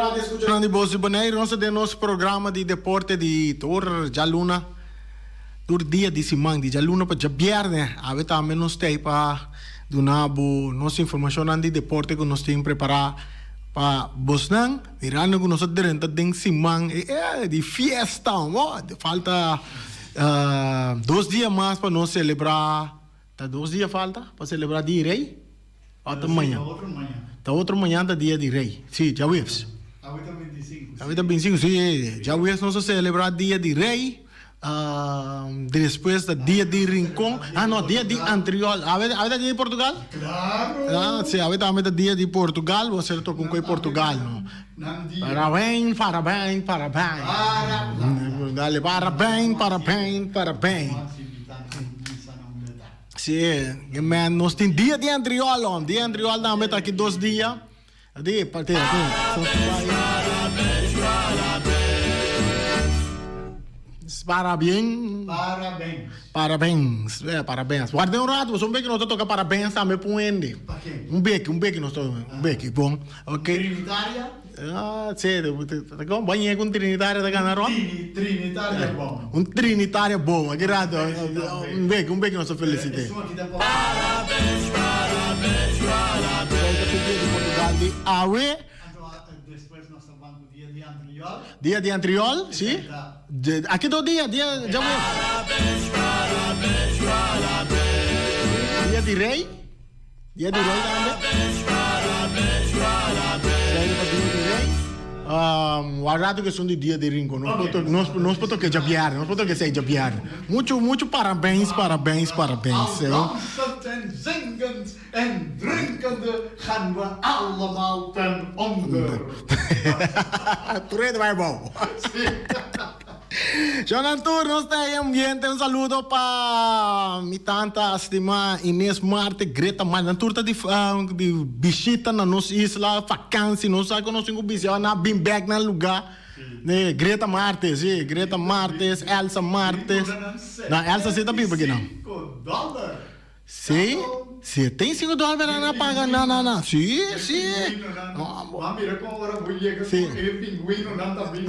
state ascoltando di Bossi Bonaire, nostro programma di deporte di Tor Gialluna. Tor dia di Simang di Gialluna per Giabierne. Avete a meno stai pa donabo nostra informazione di deporte che noi stiamo preparando pa Bosnan. Mirando che nostra diretta di Simang di fiesta, falta 2 dias mais para nós celebrar. Tá 2 dias falta para celebrar dia de rei? Outra manhã. Tá outra manhã da dia de rei. Sim, já vimos. Ahorita 25. Ahorita 25, sim. Já vimos nós celebrar dia de rei. Depois da dia de Rincón. Ah, não, dia de anterior. Ahorita dia de Portugal? Claro. Sim, ahorita dia de Portugal. Vou ser com quem Portugal, não? Parabéns, parabéns, parabéns. Dale, parabéns, parabéns, parabéns. Sim, mas nós temos dia de anterior, dia anterior não, mas aqui 2 dias. Adi, parabéns, parabéns. Parabéns. Parabéns. Guardem um rato, você que nós toca parabéns também para o Andy. Um beque nós toca, um beque, bom. Ok. Trinitária? Ah, sim, como banho com trinitária da Canaró? Trinitária bom. Um trinitário bom, agrado. Um beque nós felicitamos. Parabéns, parabéns, parabéns. Portugal de Aue. Depois nós vamos no dia de anterior. Dia de anterior, sim? Aqui do dia já Parabéns, parabéns, parabéns. Dia de rei? Dia de rei também? Parabéns, parabéns, parabéns. Guardado que são de dia de Rincón. Nós podemos que jabiar, nós podemos que ser jabiar. Muito parabéns, parabéns, parabéns. Dansend en zingend en drinkende gaan we allemaal ten onder. Tudo vai bom. Jonan Turno está em ambiente. Um saludo para minha tanta estimada Inês Marte, Greta Marte. Na turta de visita na nossa isla, vacância, nós sabemos que nós temos visita na Bimbeg, na lugar. Né, Greta Martes, sim, Greta Martes, Elsa Martes. Não, Elsa você está bem aqui não? $5. Sim, sim, tem $5 na paga, não. Sim. Mira como agora vou chegar com o pinguino não tá bem.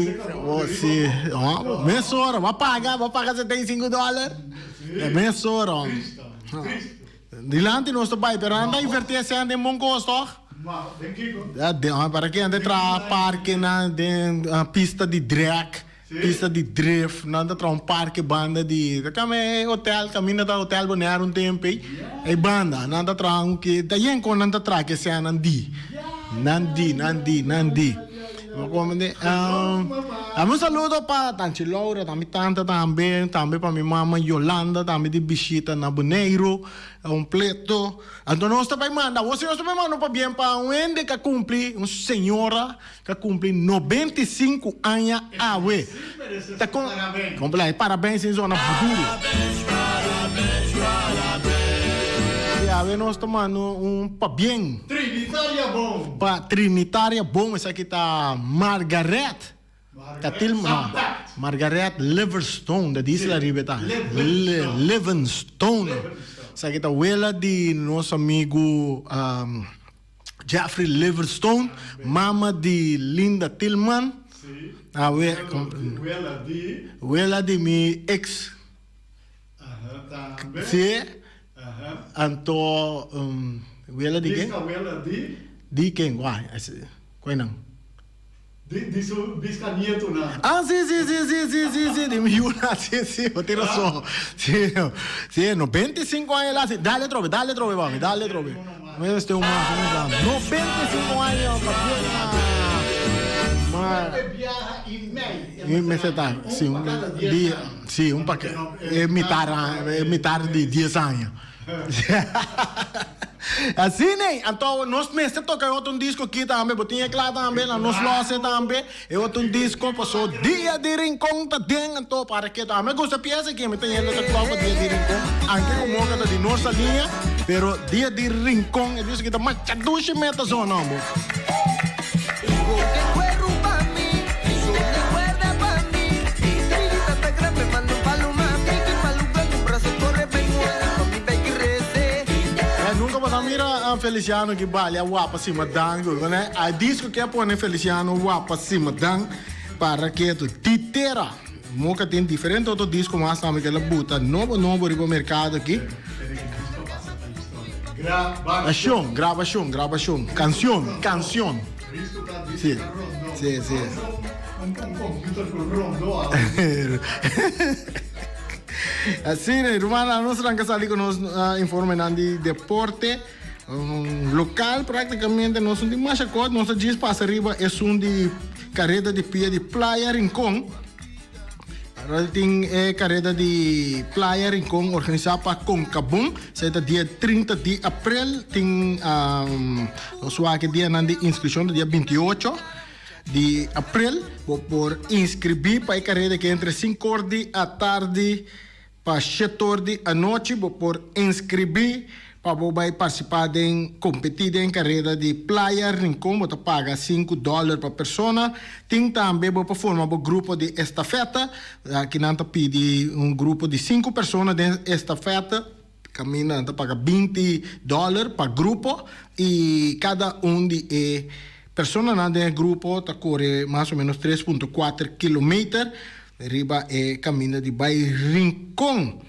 Sim, mensura, vai pagar você tem $5. É mensura. Dilante nosso pai, pero anda invertir se anda em bom custo. Para que anda tra parque na pista de drag. Pista de drift, nada tra parque banda de hotel, caminho da hotel balneário tempo e banda, nada tra que daí com nada tra que se nandi. Um saludo para Tanti Laura, também tanta também para minha mãe Yolanda, também de visita na Bonaire, completo. Então nós também manda, você também manda para bem para um ende que cumpre, uma senhora que cumpre 95 anos a we. Tá com parabéns em zona futuro. Parabéns. E a nós tomando para bem. Trinitária bom. Para Trinitária bom, essa aqui tá Margaret. Margaret Livingstone, da Isla Ribeta. Livingstone. Essa aqui tá abuela de nosso amigo Jeffrey Livingstone, mama de Linda Tillman. Abuela de mi ex. Sim. Anto abuela de quem? Abuela de quem? Qual não? De seu biscanieto não. Ah, sim, de Miuna, sim, eu tenho razão. Sim, 95 anos lá, sim. Dale trove, vamos, dale trove. Mas tem uma 95 anos, sim, um paquete. É metade de 10 anos. Assim, né? Então, nós mesmo tocamos outro disco aqui também, botinha lá também, na nossa loja também. É outro disco, passou Dia de Rincón, tá dentro, então, para que também gosta de peça aqui, me tem essa prova Dia de Rincón, anche como que de nossa linha, pero Dia de Rincón, é isso que tá mais chaduche meta zona, amor. Nunca mira a Feliciano que balha wapa cima dango, né? A disco que põe Feliciano wapa cima dang para que tu titera. Moca tem diferente outro disco, mas também que ela buta novo riba mercado aqui. Gravação. Canção. Sim. Un computer con rondo. Assim, irmã, nós estamos ali com nos informando de deporte local, praticamente nós somos de Machacot, nossa diz passa arriba é de carreira de pia de Playa Rincón. Tem carreira de Playa Rincón organizada para Concabum, será dia 30 de abril, tem o dia de inscrição, dia 28 de abril, vou por inscrever para a carreira que entre 5 horas da tarde para 7 horas da noite, vou por inscrever para vai participar de competir em carreira de Playa Rincón, vou pagar $5 por pessoa. Tem também vou formar um grupo de estafeta, que não pede grupo de 5 pessoas de estafeta, caminhando paga $20 para grupo e cada de persona nel gruppo corre mais ou menos 3,4 km. Riba é caminho de Bay Rincón.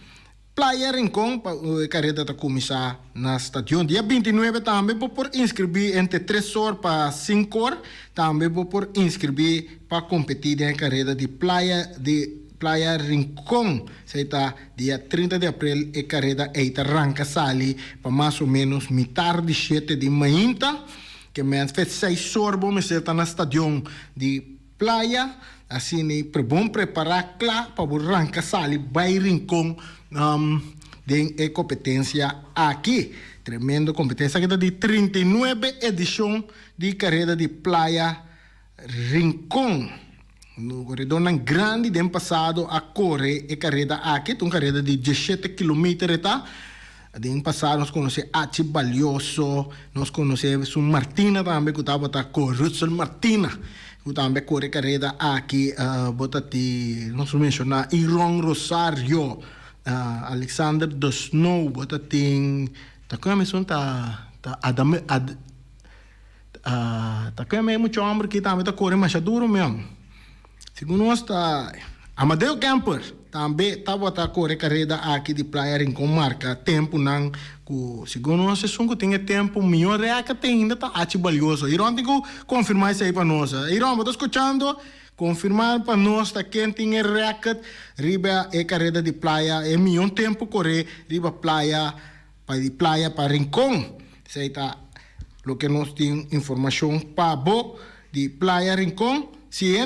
Playa Rincón, a carreira está começar na estação. Dia 29 também vou por inscrever entre 3 horas para 5 horas. Também vou por inscrever para competir na carreira de Playa Rincón. Será dia 30 de abril e carreira arranca sali para mais ou menos metade de 7 de manhã. Que me fez 6 horas, me senta na estação de Playa. Assim, é bom preparar claro para arrancar sali Bay Rincón de competência aqui. Tremendo competência que está de 39 edição de carreira de Playa Rincón. No corredor grande do ano passado a correr a carreira aqui, uma carreira de 17 km. Tá? Do ano passado nós conhecemos Achi Balioso, nós conhecemos Martina também, que estava com Russell Martina, que também corre a carreira aqui, nós mencionamos Iron Rosario, Alexander The Snow, como é muito homem que também corre mais duro mesmo. Segundo nós, Amadeu Camper também estava a correr carreira aqui de Playa Rincón, marca tempo não, segundo nós, se tem tempo melhor é que tem ainda está atibalhoso. Irão tem que confirmar isso aí para nós. Irão, estou escutando, confirmar para nós quem tem recorde, riba é carreira de Playa, é melhor tempo correr riba Playa para Rincón. Isso aí está o que nós temos informação para de Playa Rincón. Se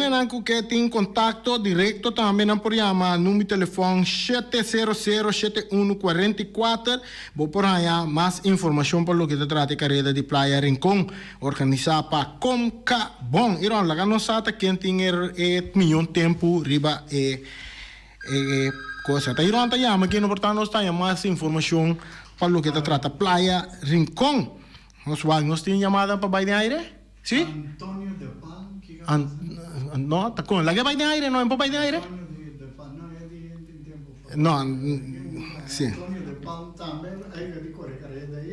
que tem contato direto também não por chamar número de telefone 700-7144. Vou por aí mais informação para o que se trata de carreira de Playa Rincón, organizada para Concabum. Irão lá não sabe quem tem melhor tempo riba coisa. Irão tá chama que no portal nós tem mais informação para o que se trata Playa Rincón. Nós temos chamada para baixo de aire? Sim? Antonio de Pan. No, está con la que va de aire, no, en popa de aire. No, sí.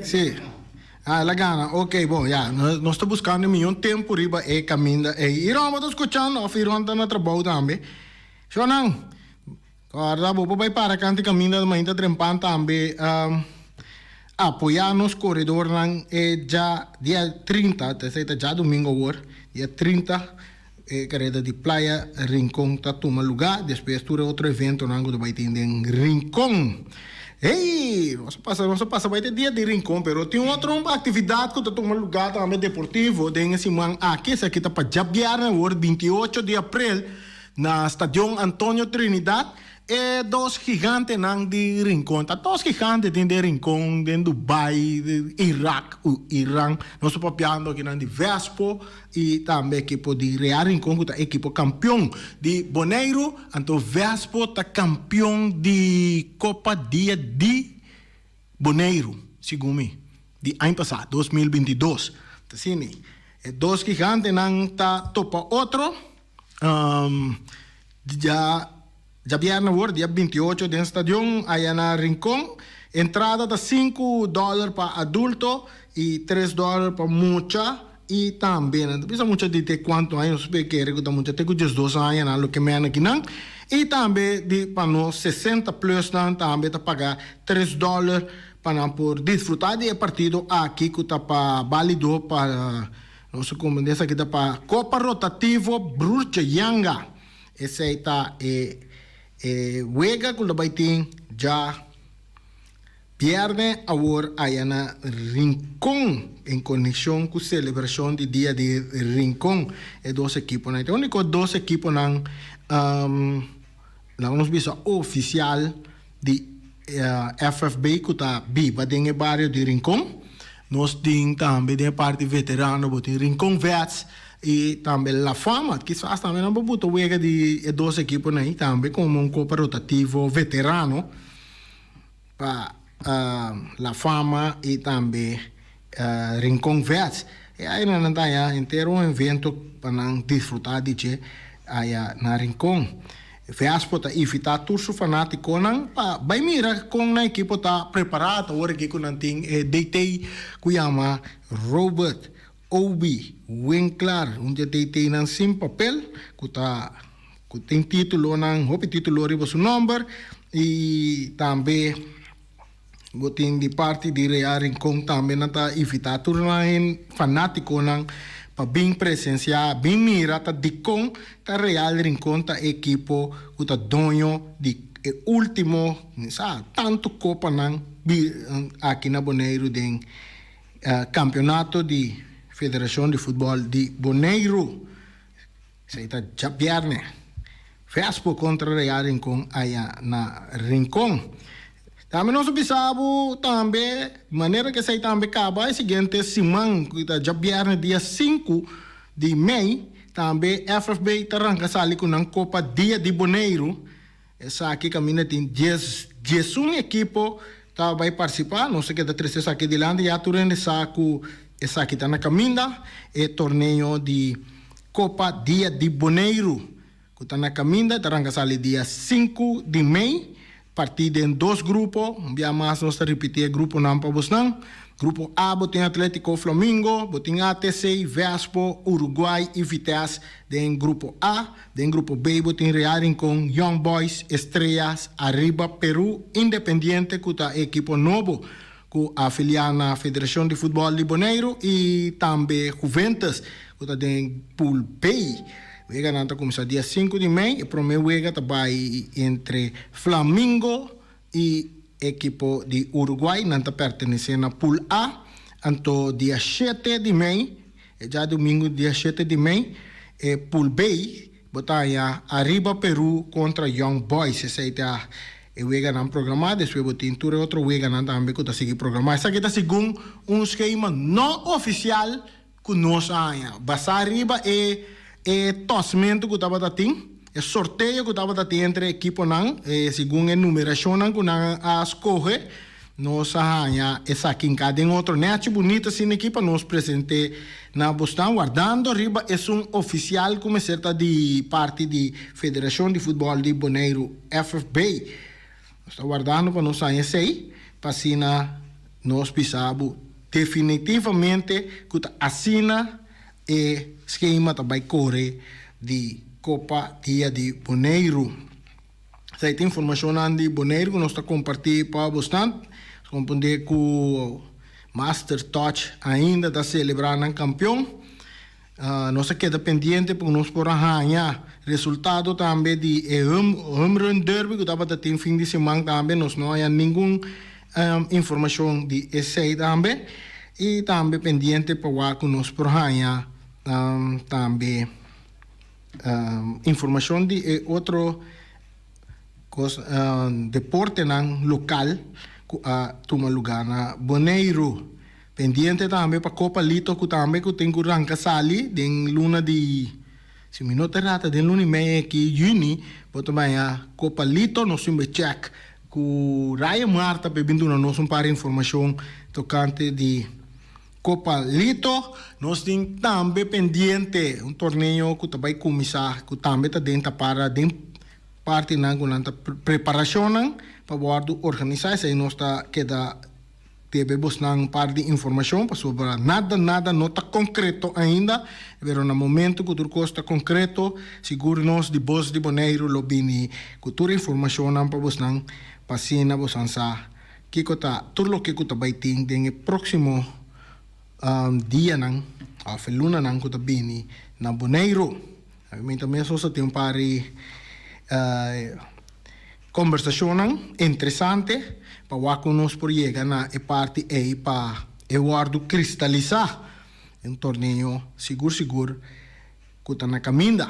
Sí. La gana, ok, bom, ya, nós estamos buscando um tempo riba e caminho e irão estamos escutando, a irão está no trabalho também. So não, agora vou para canto caminho da manhã trempando também. Apoiar nos corredores já dia 30, já domingo agora, dia 30. Carreira de Playa Rincón está tomando lugar, depois tem outro evento que vai ter em Rincón. Ei, vamos passar, vai ter dia de Rincón, mas tem outra atividade que está tomando lugar também deportivo, tem semana aqui, essa aqui está para Jabiar, no 28 de abril, na Estação Antônio Trinidad. Dos gigantes de Rincón. Dos gigantes de Rincón, de Dubai, de Irak, Irã. Nós estamos papiando aqui de Vespo e também equipo de Real Rincón, que é equipo campeão de Bonaire. Então, Vespo está campeão de Copa Dia de Bonaire, segundo mim, de ano passado, 2022. Assim, dos gigantes está topa outro. Já viernes, dia 28, de estação, aí na Rincón, Entrada tá $5 para adulto e $3 para mucha. E também, não precisa muito de ter quanto anos, porque recuta muito, tem que 12 anos, não, o que menos aqui não. E também, para nós 60 plus, também tá pagar $3 para por desfrutar de partido aqui, que tá para válido para, não sei como dizer, aqui tá para Copa Rotativo Brucha Yanga. Esse aí tá, Wega, que vai ter já. Viernes, agora, aí na Rincón, em conexão com a celebração do dia de Rincón. É 2 equipos, né? Então, único 2 equipos não vamos ver oficial de FFB, que está viva dentro do bairro de Rincón. Nós temos também de parte veterana, botem Rincón Vets e também La Fama, que faz também uma boa wega de 2 equipos, né? Também como um copa rotativo veterano para La Fama e também Rincón Vets. E aí não está inteiro um evento para desfrutar de que aí na Rincón. Vespo tá evitar tudo fanático não para vai mira com a equipe tá preparada agora que com tem DT que chama Robert Obi Winkler onde DT não sem papel que tem título não houve título riba seu número e também botin di parte di Real Rincón também nata evitar tudo em fanático não para bem presenciar, bem mirar, tá de com tá Real Rincón tá equipo que tá dono de último, sabe, tanto copa não aqui na Bonaire de campeonato de Federação de Futebol de Bonaire. Isso aí tá já viernes. Vespo contra Real Rincón aí na Rincón. Também nós observamos também, de maneira que sai também acaba, é o seguinte, semana, que já viernes dia 5 de maio, também FFB está arrancando com a Copa Dia de Bonaire. Essa aqui caminha tem 11 equipos que vai participar, não sei que da tristeza aqui de lá, e a turma essa aqui está na caminha, é torneio de Copa Dia de Bonaire, que está na caminha, está arrancando dia 5 de maio, partida em 2 grupos, via mais nós repetir grupo não para vocês. Grupo A botem Atlético Flamengo, botem ATC, Vespo, Uruguai e Vitesse. Den grupo A, den grupo B botem Real Rincón, Young Boys, Estrellas, Arriba Peru, Independiente, que é equipo novo, que afiliado na Federação de Futebol de Bonaire e também Juventus, que den Pool B. Wega nanta começa dia 5 de maio e para mim wega vai entre Flamengo e equipo de Uruguai nanta pertence na Pool A. Anto dia 7 de maio, já domingo dia 7 de maio, Pool B, botaia Arriba Peru contra Young Boys. Essa aí tá wega não programado, depois botin tudo outro wega não também que tá seguir programado. Essa aqui tá segundo um esquema não oficial que nós ainda. Basta Arriba tosmento que estava dating, sorteio que estava dating entre equipo não, segundo a numeração não que não escolhe, nós arranha essa aqui em cada outro net bonita assim equipa nós presente na Boston guardando riba é oficial como certa de parte de Federação de Futebol de Bonaire FFB, está guardando para nós aí sei, para assina nós pisamos definitivamente que assina esquema também corre de Copa Dia de Bonaire. Essa tem informação de Bonaire que nós está compartilhando para bastante. Compreender que o Master Touch ainda está celebrando um campeão. Nós queda pendente para nós por arranhar resultado também de Home Run Derby que estava tendo fim de semana também. Nós não há nenhuma informação de esse também. E também pendente para que nós por arranhar também informação de outro deporte local que toma lugar na Bonaire. Pendiente também para Copa Lito que também que tem que arrancar sali den luna de se minuto rata den luna e meia que juni para também a Copa Lito nós vamos check que Raya Marta bebendo na nossa para informação tocante de Copa Lito, nós temos também pendente torneio que vai começar, que também está dentro para parte na preparação para bordo organização nós está queda temos um par de informação sobre nada não está concreto ainda, mas no momento que tudo está concreto, seguro nós de Bos de Bonaire lobini que toda informação não para você passina você que está tudo o que está baiting den próximo dia não a luna não que está bini na Bonaire, também só tem um par de conversação interessante para que nós por chegar na parte aí para Eduardo cristalizar um torneio seguro que está na caminho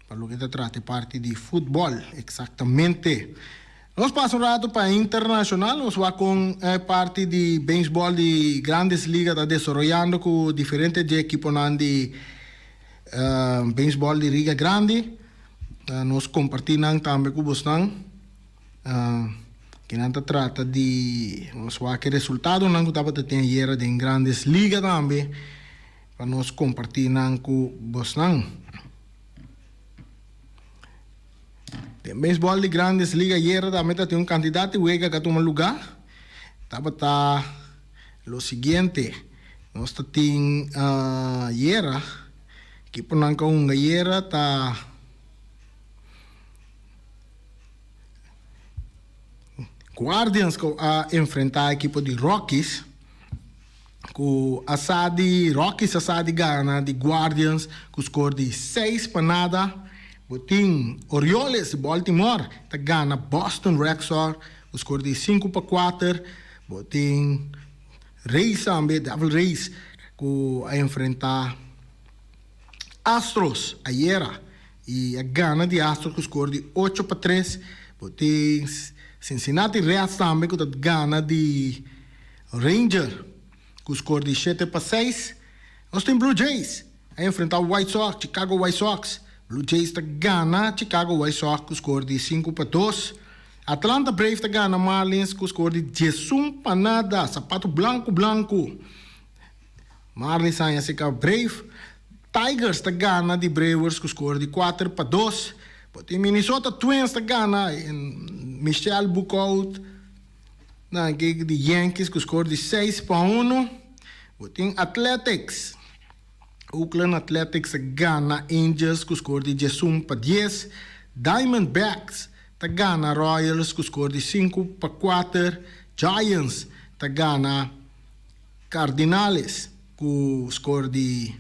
para o que se trata parte de futebol exatamente. Nós passamos um rato para internacional, nós vamos com parte de beisebol de grandes ligas está desenvolvendo com diferentes equipos de beisebol de liga grande. Nós compartilhamos também com vocês que não trata de nós que resultado não que estava tendo em grandes ligas também para nós compartilhar com vocês. Tem beisebol de grandes ligas era também tem um candidato que juega que toma lugar. Estava lo seguinte, nós tem era que por não com era tá Guardians a enfrentar a equipe de Rockies, com Rockies assadi gana de Guardians com score de 6-0. Botim Orioles de Baltimore tá gana Boston Red Sox com score de 5-4. Botim Rays também, Devil Rays a enfrentar Astros ayer e a gana de Astros com score de 8-3. Botim Cincinnati Reds também com a gana de Ranger com score de 7-6. Nós temos Blue Jays a enfrentar o White Sox, Chicago White Sox. Blue Jays está gana Chicago White Sox com score de 5-2. Atlanta Braves está gana Marlins com score de 10-0, sapato branco. Marlins aí se Brave. Tigers está gana de Brewers com score de 4-2. Tem Minnesota Twins está gana Michelle Buckout na gig de Yankees com score de 6-1. Tem Athletics. Oakland Athletics gana Angels com score de 10-10. Diamondbacks está gana Royals com score de 5-4. Giants está gana Cardinals com score de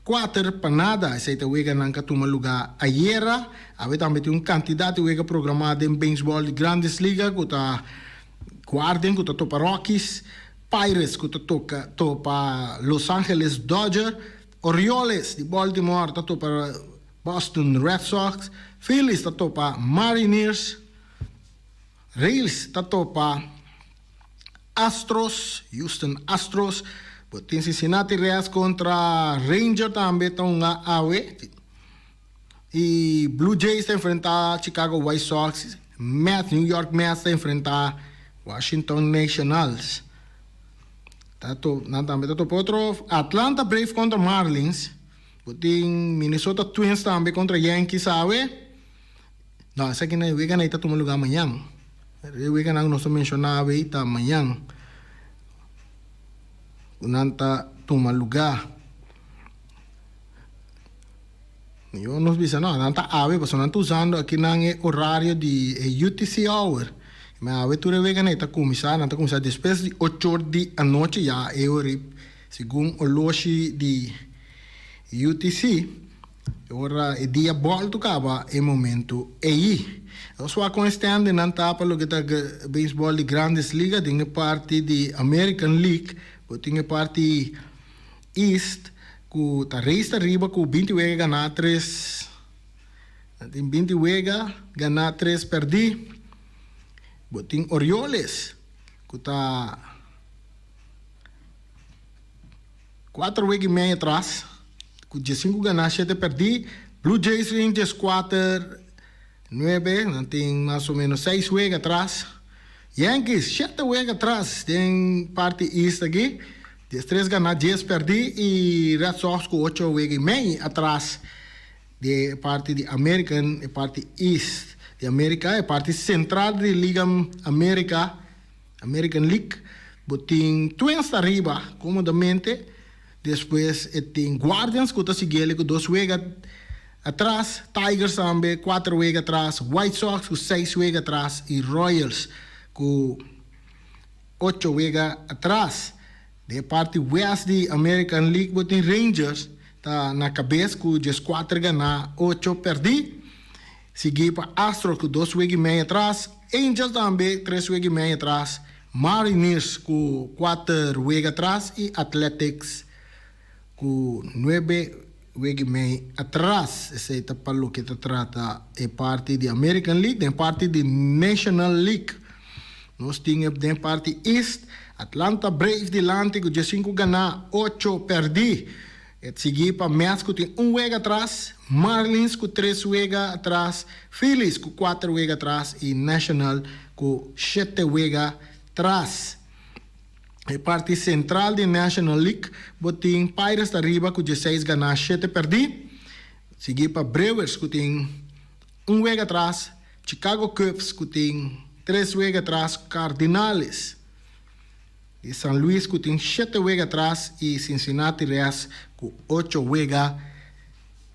4-0. Esse é o que não toma lugar ayer. Havia também um candidato que programado em beisebol de grandes ligas, que está Guardian, que está topa Rockies, Pirates, que está topa Los Angeles Dodgers, Orioles de Baltimore, está topa Boston Red Sox, Phillies está topa Mariners, Rays está topa Astros, Houston Astros. Tem Cincinnati Reds contra Ranger também estão na AWE. E Blue Jays está enfrentar Chicago White Sox. New York Mets está enfrentar Washington Nationals. Também está outro Atlanta Braves contra Marlins. Tem Minnesota Twins também contra Yankees, sabe? Não, essa aqui não está tomando lugar amanhã. O não nós mencionava aí está amanhã. Nanta toma lugar. Eu não sei não, nanta ave, porque não usando aqui na horário de UTC hour. Mas ave tu revega neta começar, nanta começar depois de 8 horas da noite já eu segundo o loshi de UTC. Ora é dia volto acaba é momento aí. Eu só com este ano nanta para o que tá beisebol de grandes ligas, tem parte de American League. Tem a parte East, que está reista arriba, com 20 wega ganhar 3. Tem 20 wega ganhar 3 perdi. Tem Orioles, que está 4 wega e meio atrás, com 15 ganhar 7 perdi. Blue Jays Rangers 4, 9, tem mais ou menos 6 wega atrás. Yankees, 7 wega atrás, tem parte East aqui, 3 ganhar, 10 perdi, e Red Sox com 8 wega e meio atrás, de parte de American e parte East. de América, a parte central da Liga América, American League, botin twins arriba, comodamente. Depois tem Guardians, que está seguindo com 2 wegas atrás, Tigers também, 4 wegas atrás, White Sox com 6 wegas atrás e Royals com 8 wegas atrás. De parte West de American League, botin Rangers, está na cabeça com 4 ganhar, 8 perder. Seguir para Astros com 2 wegas e meio atrás, Angels também, 3 wegas e meio atrás, Mariners com 4 wegas atrás e Athletics com 9 wegas e meio atrás. Essa é para o que trata é parte de American League, é parte de National League. Nós temos de parte East, Atlanta Braves de Lante com 5 ganhar, 8 perder. E seguir para Mets que tem 1 wega atrás, Marlins com 3 wega atrás, Phillies com 4 wega atrás e National com 7 wega atrás. A parte central da National League, botin Pirates arriba com 16 ganhar, 7 perder. Seguir para Brewers que tem 1 wega atrás, Chicago Cubs que tem 3 wega atrás, Cardinals e San Luis que tem 7 wega atrás e Cincinnati Reds com 8 wega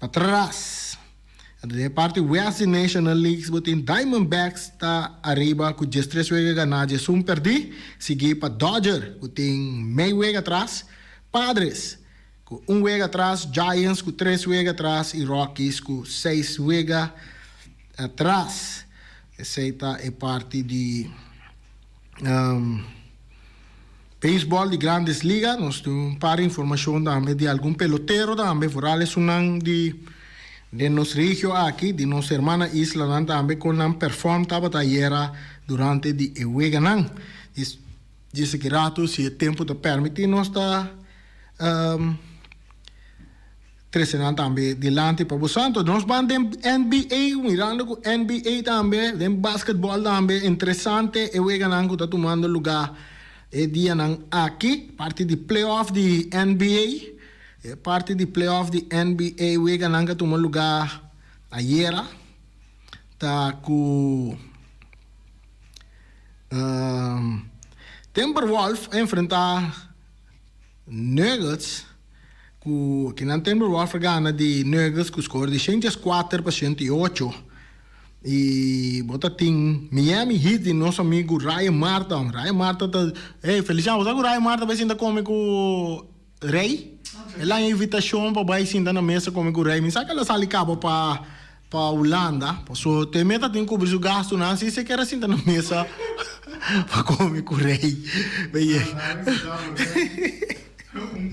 atrás. Da parte West National League, botin Diamondbacks está arriba com 13 wega ganhar, 1 perder. Seguir para Dodger que tem meio wega atrás, Padres com 1 wega atrás, Giants com 3 wega atrás e Rockies com 6 wega atrás. Essa é parte de beisebol de grandes ligas. Nós temos um par de informação também de algum pelotero também, fora sunang de nossa região aqui, de nossa irmã isla também, com um perform tabatayera durante de Eweganang. Diz que rato, se o tempo te permite, nós está trazendo também delante para o Santo. Nós vamos de NBA, mirando com NBA também, de basquetebol também, interessante, Eweganang que está tomando lugar e dia aqui, parte de playoff de NBA, parte de playoff de NBA, o Egananga tomou lugar ayer, tá com Timberwolves enfrentar Nuggets, que na Timberwolves ganha de Nuggets com score de 104 para 108. E bota tem Miami Heat de nosso amigo Ryan Marta. Ryan Marta tá, Feliciano, você que o Ryan Marta vai sentar comer com o Rei? Ela é invitação para vai sentar na mesa comer com o Rei. Me sabe que ela sai cabo para Holanda. So te meta tem que cobrir o gasto não, se você quer sentar na mesa para comer com o Rei. Bem.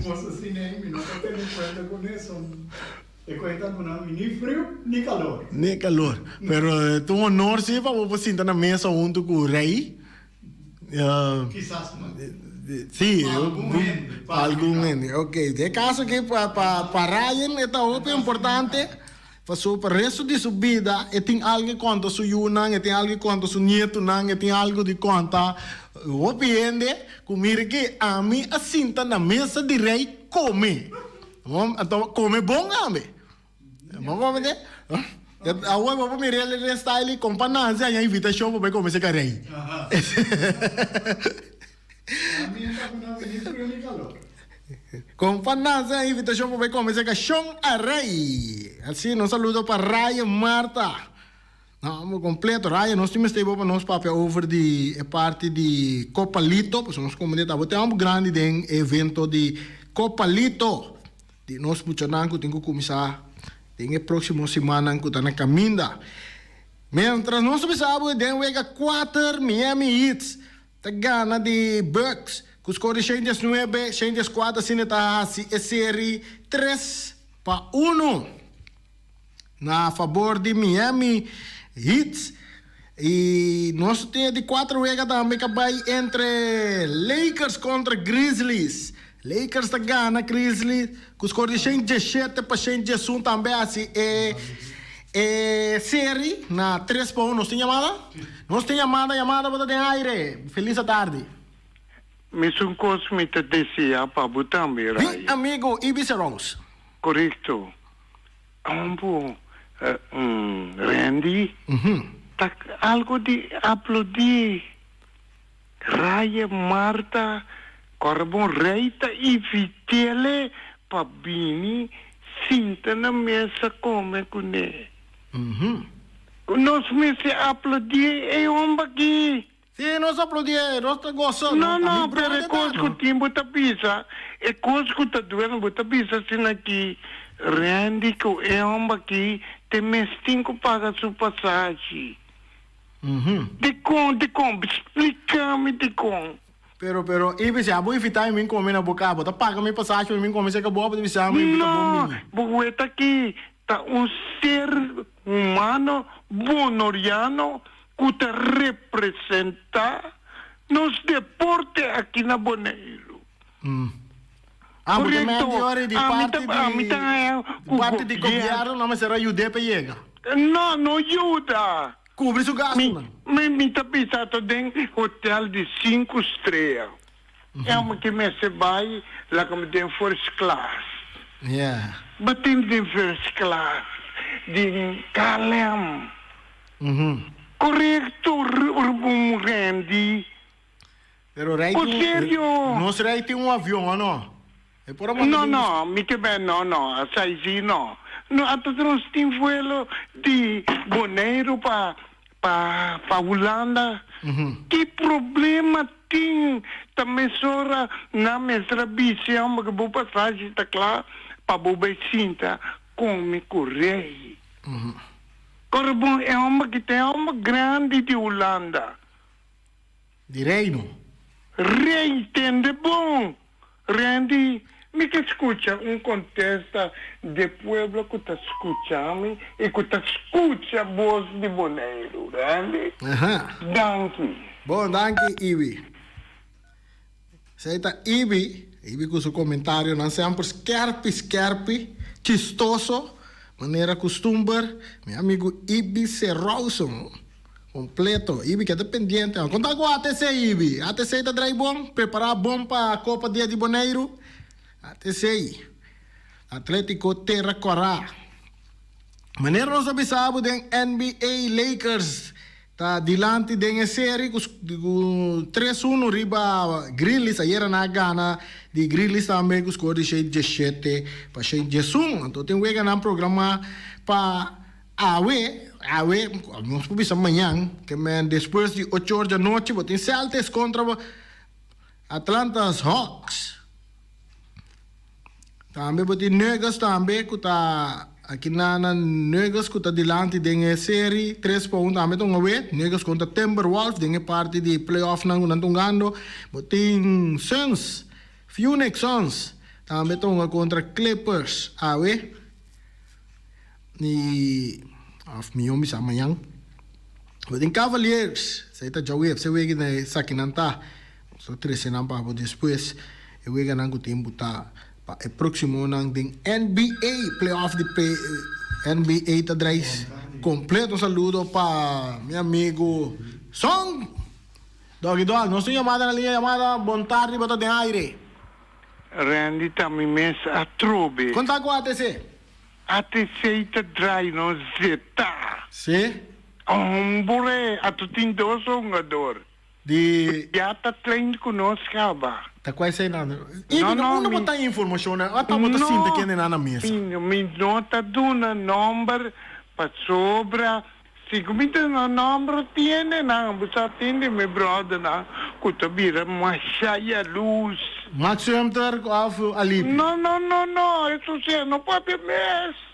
Posso assim nem, não estou tendo conta com isso. E cuenta com nem frio, nem calor. Nem calor. Pero tu honor sim para você sentar na mesa junto com o Rei. Quizás, não. Sim, para algum ende. Ok, de caso que para Ryan é importante, para o resto de sua vida, tem algo que conta sua yunang, tem algo que conta sua nieto, tem algo de conta. O piende, comigo que a mim assinta na mesa de Rei come. Então, come bom, ame. Vamos ver? A ua vamos mirar ele style com panase, a invitação para comer esse carei. A minha está com nem frio nem calor. Com panase, a invitação para comer esse cachorro a rei. Assim, um saludo para Ryan Marta. Não, completo, Ryan, nós temos tempo para nós papel over de parte de Copa Lito, porque nós comunidade temos um grande evento de Copa Lito. De nós puxando, tenho que começar. Tem a próxima semana que está na caminda. Mientras nós pensamos, tem 4 Miami Heats. Tá gana de Bucks. Com os cores 109, 104, assim está a série 3-1. Na favor de Miami Heats. E nós temos de 4 também que vai entre Lakers contra Grizzlies. Lakers está ganhando, Grizzlies, com os cores de 117 para 111 também, assim, série na 3-1. Nós temos chamada? Nós temos chamada para ter aire. Feliz tarde. Me sono cosmita desia para botar me rai. Amigo Ibiza Rose. Corretto. Un po' Randy. algo di applaudir. Raya Marta, Corbon Reita e Vitele, Pabini, sinta na mesa come con ne. Nos mese applaudir e ombaki. Sì, non so applaudire, non sto gosto. No, per cosco timbo tapisa, e cosco ta dueno tapisa sino aqui, rendi ko e ombaki, te mestinco paga su passagem. De com, explica-me de com. Pero, ibi siya, boy fitai min come na boca, bota paga mi passagem min come se acabou, de bisa mi No, bueta aqui, tá ser humano, bonoriano, que te representa nos deporte aqui na Bonaire. Ah, porque media hora di parte di governo non mi sarà aiuta per llega. No, non aiuta. Cubri su gasto. Mi tá pensato em hotel de 5 estrelas. É uma que me se vai lá como tem first class. Yeah. Mas tem first class de Calem. Correto, Urbum Randy. Pero rei non sarei un avione, no? E por No, mi che bene, no, sai sì, no. No, até nós tem vuelo de Bonaire para Holanda. Que problema tem? Também sora na mestra bicha, uma boa passagem tá claro para boa cinta come correio. Corbon é uma que tem uma grande de Holanda. Di Reino. Rei entende bom. Randy, me que escuta contesta de pueblo que está escutando e que está escuta a voz de Bonaire, Randy. Danke. Bom, danke, Ibi. Seita Ibi com seu comentário, não sempre scherpi, chistoso, maneira costumber, meu amigo Ibi Serroso, completo, Ibi que é dependente. Conta com a ATC, Ibi. A ATC está drai bom, preparar bom para a Copa Dia de Bonaire. ATC, Atlético Terra Corá. Maneira nós sabemos de NBA Lakers. Tá dilante dessa série com 3-1 riba Grizzlies. Ayer na gana de Grizzlies também com score de 17 para 16. Então tem que ganhar um programa para AWE, nós podemos amanhã, que depois de 8 horas da noite, tem Celtics contra Atlanta Hawks. Também tem Nuggets também que tá aqui na Nuggets que está dilante da série 3-1 também estão a ver. Nuggets contra Timberwolves, tem parte de playoff não estão ganhando. Tem Suns, Phoenix Suns, também estão contra Clippers, a ver. E milhão bisa amanhã. Tem Cavaliers, saya tak jauh, saya wegi na sakinanta. So 13 nampak depois, eu wegi nang kutim buta. E próximo nang ding NBA playoff de NBA tá drais completo. Saludo para meu amigo Song Dog, não sei chamada na linha, chamada boa tarde, bota de aire. Randy tá me mesa a trobe. Conta com a ATC. ATC tá drai no zeta. Sim. Hombre, a tu tem dois jogadores. Já tá treinando conosco,aba. Tá quase aí nada. E não botar informação, né? Ah, tá botando cinta aqui na mesa. Me nota do número para sobra. Se comida no número tiene, não, você atende meu brother, não. Que vira uma chaia luz. Max Center of Alip. Não, isso sim, não pode mesmo.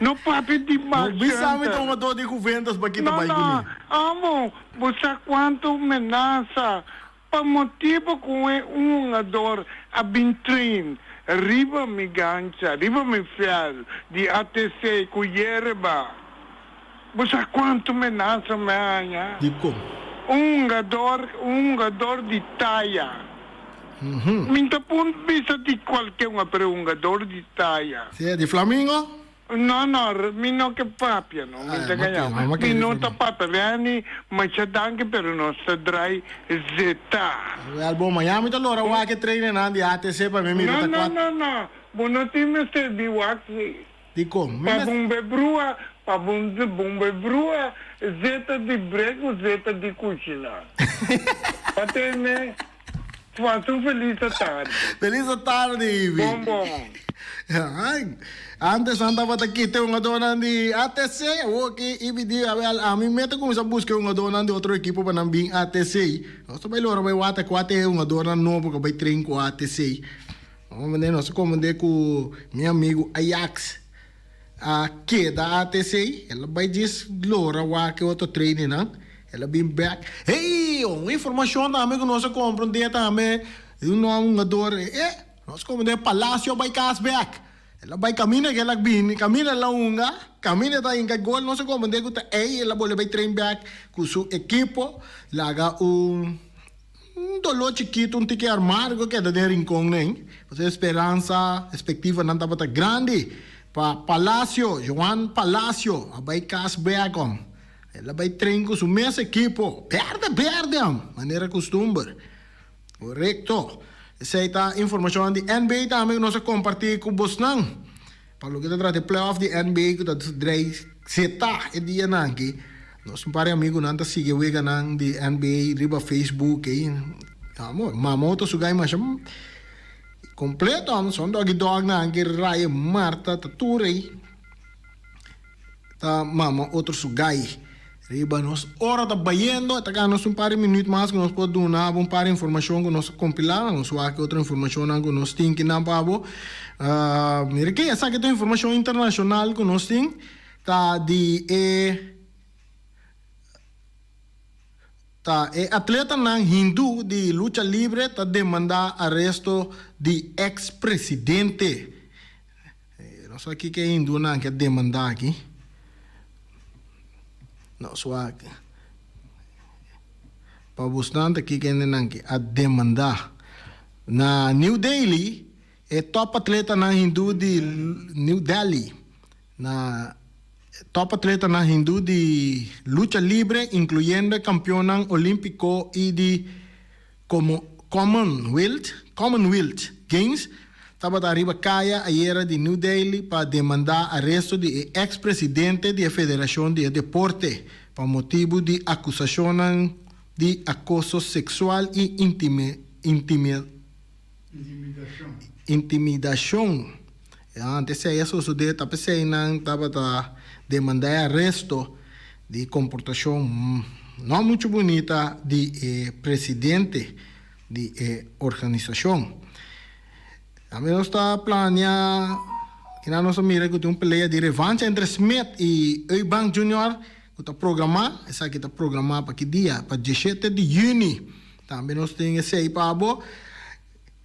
Não pode de Max Center. Bisa me toma dor de vendas para aqui também. Não, amo, você quanto amenaça. Para motivo com jogador a bintrin, riba me gancha, riba me fiel, de ATC, com yerba. Você quanto amenaça me anha? De como? Jogador de taia. Minta ponto vista de qualquer um, pero jogador de taia. Sim, de Flamengo? No, mi no che papia, no, mi sta ganhando. Mi non sta papia, mas c'è anche per non sta drai zeta. Al bom Miami allora wa che treina na di ATC per me mi No. Buono team ste di waxi. Di come? Pa bombe brua, bunde bombe brua, zeta di brego, zeta di cucina. Patene, faça feliz tarde. Feliz tarde, Ivi. Bom. Ay, antes andava aqui ter uma dona de ATC, ok, e me diz, a mim meta começa a buscar uma dona de outro equipo para não vir ATC. Nós também loro vai wata quate uma dona nova que vai treinar com ATC. Vamos ver, nós comandei com meu amigo Ajax, que da ATC, ela vai dizer loro wa que outro treino, não? Ela vem back. Hey, uma informação também que nós compramos dia também, uma dor, nós comandei Palácio vai back. Ela vai camina que ela vem, camina la unga, camina ta inga gol, não sei como de que ela vai train back com seu equipo, laga dolor chiquito, tique amargo que é de rincón, né? Você esperança, expectativa não estava grande para Palácio, João Palácio, vai back on. Ela vai train com seu mesmo equipo, perde, maneira costume, correto. Essa é a informação de NBA também que nós compartilhamos com vocês. Para o que trata de playoff de NBA, que está seta e dia aqui. Nós um par de amigos não seguem o de NBA riba Facebook aí. Mamoto sugai mas completo, são dog aqui Raya Marta Taturei. Tá mama outro sugai. Riba nós hora tá bayendo, até que nós um par de minutos mais que nós podemos dar um par de informação que nós compilamos, nós que outra informação que nós temos que não pabo. Mira que essa que tem informação internacional que nós temos tá de atleta na hindu de luta livre tá demandar arresto de ex-presidente. Nós aqui que é hindu não quer demandar aqui. Não, só para bastante aqui que ainda a demandar na New Delhi é top atleta na hindu de New Delhi na top atleta na hindu de luta livre incluyendo campeão olímpico e de Commonwealth Games estava arriba caia ayer de New Delhi para demandar arresto de ex-presidente da Federação de Deporte por motivo de acusação de acoso sexual e intimidação. Antes de isso, o DETA estava demandar arresto de comportação não muito bonita de presidente de organização. A mim está planeando que nós mira que tem uma peleia de revanche entre Smith e Eubank Jr. que está programado, essa aqui está programada para que dia, para 17 de junho. Também nós temos esse aí para abo.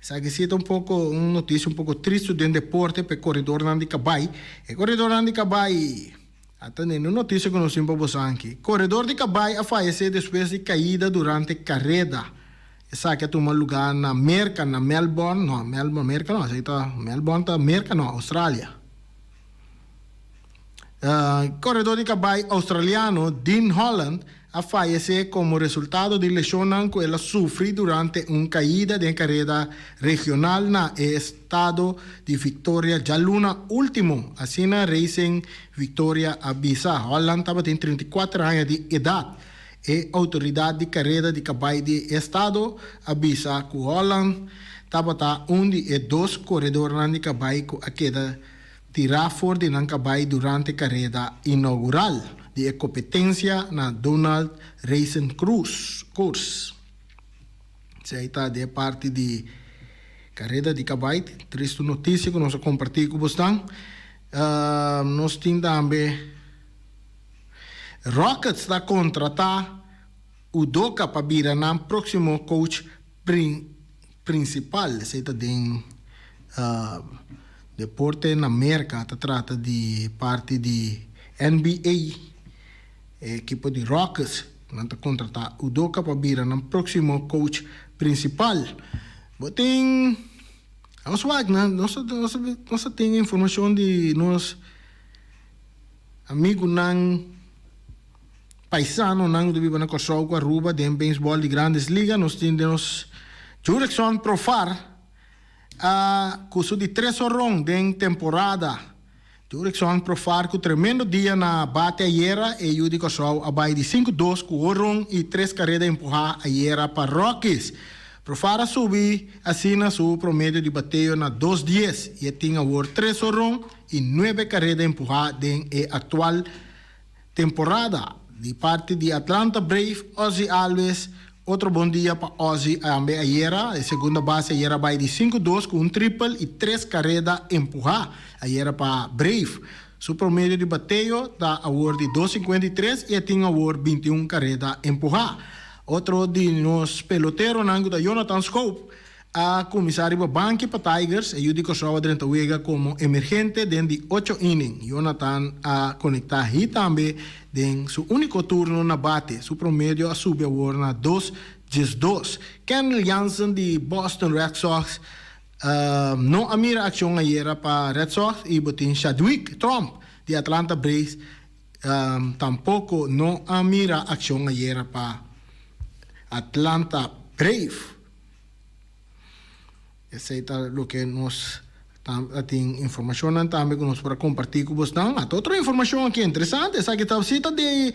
Essa aqui é uma notícia um pouco triste do deporte para o corredor Nandi Cabai. O corredor Nandi Cabai, atendendo uma notícia que nós temos para vocês aqui. O corredor de Cabai a falecer depois de caída durante a carreira. Essa aqui é um lugar na América, na Melbourne, não, América não, essa está Melbourne, tá América não, Austrália. Corredor de caballo australiano Dean Holland a fallecer como resultado de lesões que ela sofreu durante uma caída de carreira regional no estado de Victoria, já luna último, assim na Racing Victoria avisa. Holland estava tem 34 anos de idade. E a autoridade de carreira de caballo de estado avisa que Holland estava de dois corredores de caballo que a queda tirar fora de caballo durante a carreira inaugural de competência na Donald Racing Course. Isso aí está de parte de carreira de caballo. Triste notícia que nós compartilhamos com vocês. Nós temos também Rockets está contratar o Doka para virar o próximo coach principal. Isso está de deporte na América. Está trata de parte de NBA, equipe de Rockets. Está contratar o Doka para virar o próximo coach principal. Tem nós temos informação de nós amigos não paisano não devia na corção com a Aruba de beisebol de grandes ligas. Nós temos Jurickson Profar a curso de 3 horas de temporada. Direcção profar que o tremendo dia na bate a Iera e o de Kosovo abai de 5-2 com Orong e 3 carreira empurrar a Iera para Rockies. Profara subir assina seu promédio de bateio na 2 dias e tinha o 3 Orong e 9 carreira empurrar em a atual temporada. De parte de Atlanta Brave, Ozzy Alves, outro bom dia para Ozzy a Iera. A segunda base a Iera vai de 5-2 com triple e 3 carreira empurrar. A Iera para Brave. Seu promédio de bateio dá award de 2,53 e tinha award 21 carreira empurrar. Outro de nos peloteiros nango da Jonathan Scope, a comissário Babanki para Tigers, e o de Kosovo dentro Uega como emergente dentro de 8 innings. Jonathan a conectar aí também em seu único turno na bate. Seu promédio a subir award na 2,2. Kenley Jansen de Boston Red Sox não a mira ação ayer para Red Sox e botin Chadwick Trump de Atlanta Braves tampoco não a mira ação ayer para Atlanta Brave. Esse é o que nós tem informação também que nós para compartilhar com vocês. Outra informação aqui interessante, essa aqui está cita de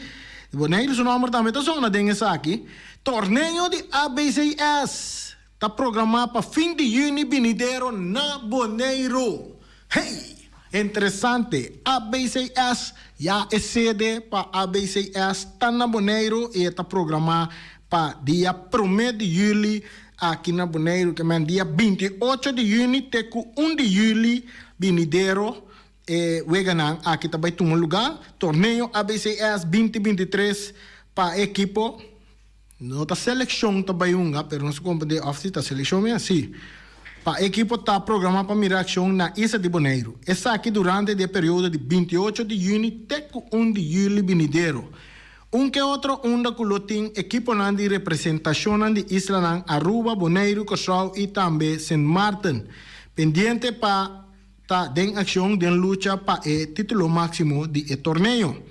Boneiros, o nome também está zona de essa aqui. Torneio de ABCS está programado para fim de junho vindouro na Boneiro. Hey, interessante. ABCS já é sede para ABCS está na Boneiro e está programado para dia 1 de julho aqui na Boneiro, que é dia 28 de junho até 1 de julho vindouro. Weganang aqui também tem um lugar. Torneio ABCS 2023 para equipo. Não está seleção também mas não se compra off a seleção é assim. Para equipo está programado para mirar ação na Ilha de Boneiro. Essa aqui durante o período de 28 de junho até 1 de julho vindouro. Que outro onda culotin equipo nan de representação de Isla nan Aruba, Boneiro, Kosovo e também Saint Martin. Pendiente para tá den ação den luta para o título máximo de torneio.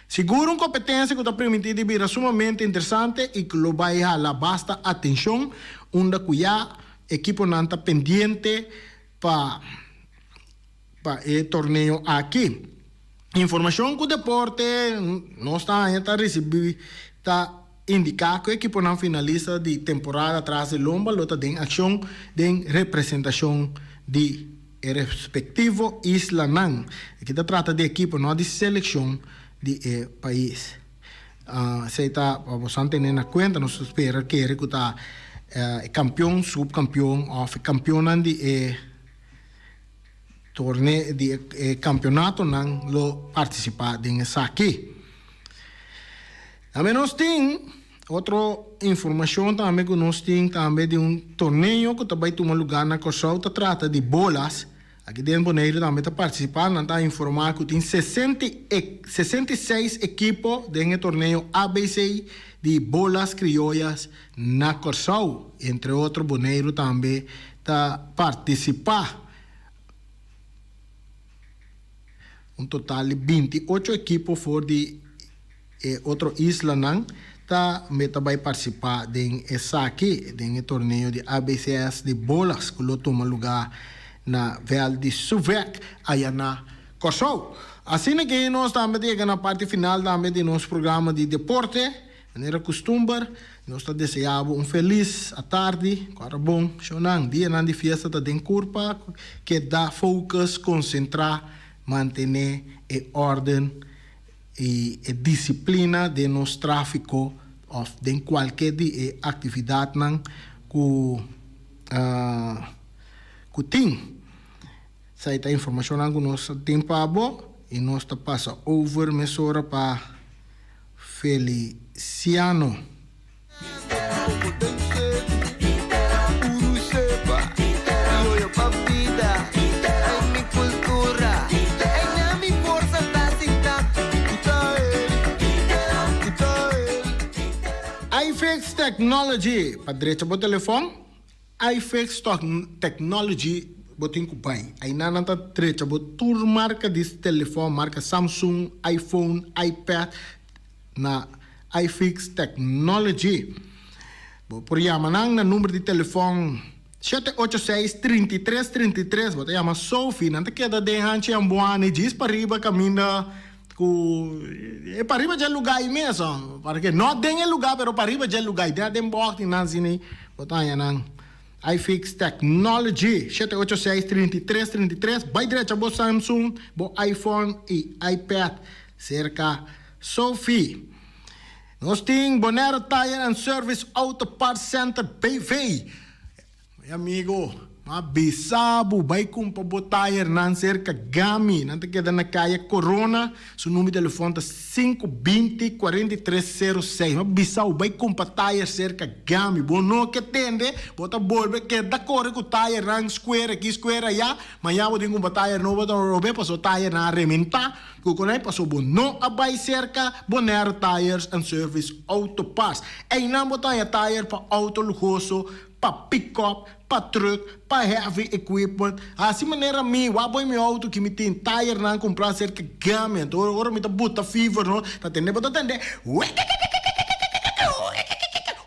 Seguro competência que está permitido vir sumamente interessante e que lo vai a la basta atenção onda cuya equipo nan está pendiente para o torneio aqui. Informação que o deporte não está recebendo, está indicar que o equipo não finalista de temporada atrás de lomba lota de ação de representação de respectivo isla nan. Aqui se trata de equipo não de seleção de país. Se está bastante na conta, nós espera que está campeão, subcampeão ou campeão de torneio de campeonato não lo participar nessa aqui. Também nós tem outra informação também que nós tem também de torneio que também toma lugar na Kosovo, trata de bolas. Aqui dentro do Boneiro também está participando, está informar que tem 66 equipos dentro do torneio ABC de bolas criollas na Kosovo. Entre outros, Boneiro também está participando. Total de 28 equipos for de outra isla não vai participar de essa aqui, de torneio de ABCS de bolas que toma lugar na Val de Suvek, aí na Kosovo. Assim que nós também chegamos na parte final também de nosso programa de deporte, maneira costumbar, nós desejamos feliz à tarde, agora bom, dia de festa da curva, que dá focus, concentrar, manter a ordem e a disciplina de nosso tráfico de qualquer atividade que tem. Essa informação que nós temos e nós passa over mesura para Feliciano. iFix Technology, para direita do telefone, iFix Technology, botin ku pai. Aí na nanta direita bo tur marca de telefone, marca Samsung, iPhone, iPad, na iFix Technology. Bo por yamanang na número de telefone 786-3333, bota chama Sophie, não te queda de hanche ambuane, diz para riba caminha e para riba já lugar mesmo, porque não tem lugar, pero para riba já lugar, tem box não zini, bota não. iFix Technology 786-3333, vai direto bo Samsung, bo iPhone e iPad, cerca Sophie. Nós temos Bonero Tire and Service Auto Parts Center BV. Meu amigo, abisabo, vai comprar o tire nan cerca Gami, não te queda na caia Corona, seu número de telefone é 520-4306. Abisabo, vai comprar tire cerca Gami, bom não que tende, bota bolbe que da corre com tire nan square aqui square allá, amanhã vou ter comprar tire novo, então roube passou tire na rementa, que conhece passou bom não abai cerca Bonero Tires and Service Auto Parts. E não botar tire para auto luxuoso, para pick-up, para truck, para heavy equipment. Assim maneira mim, o aboy meu auto que me tem tire não comprar cerca Gami, então agora me tá buta fever, não? Tá tendo para atender.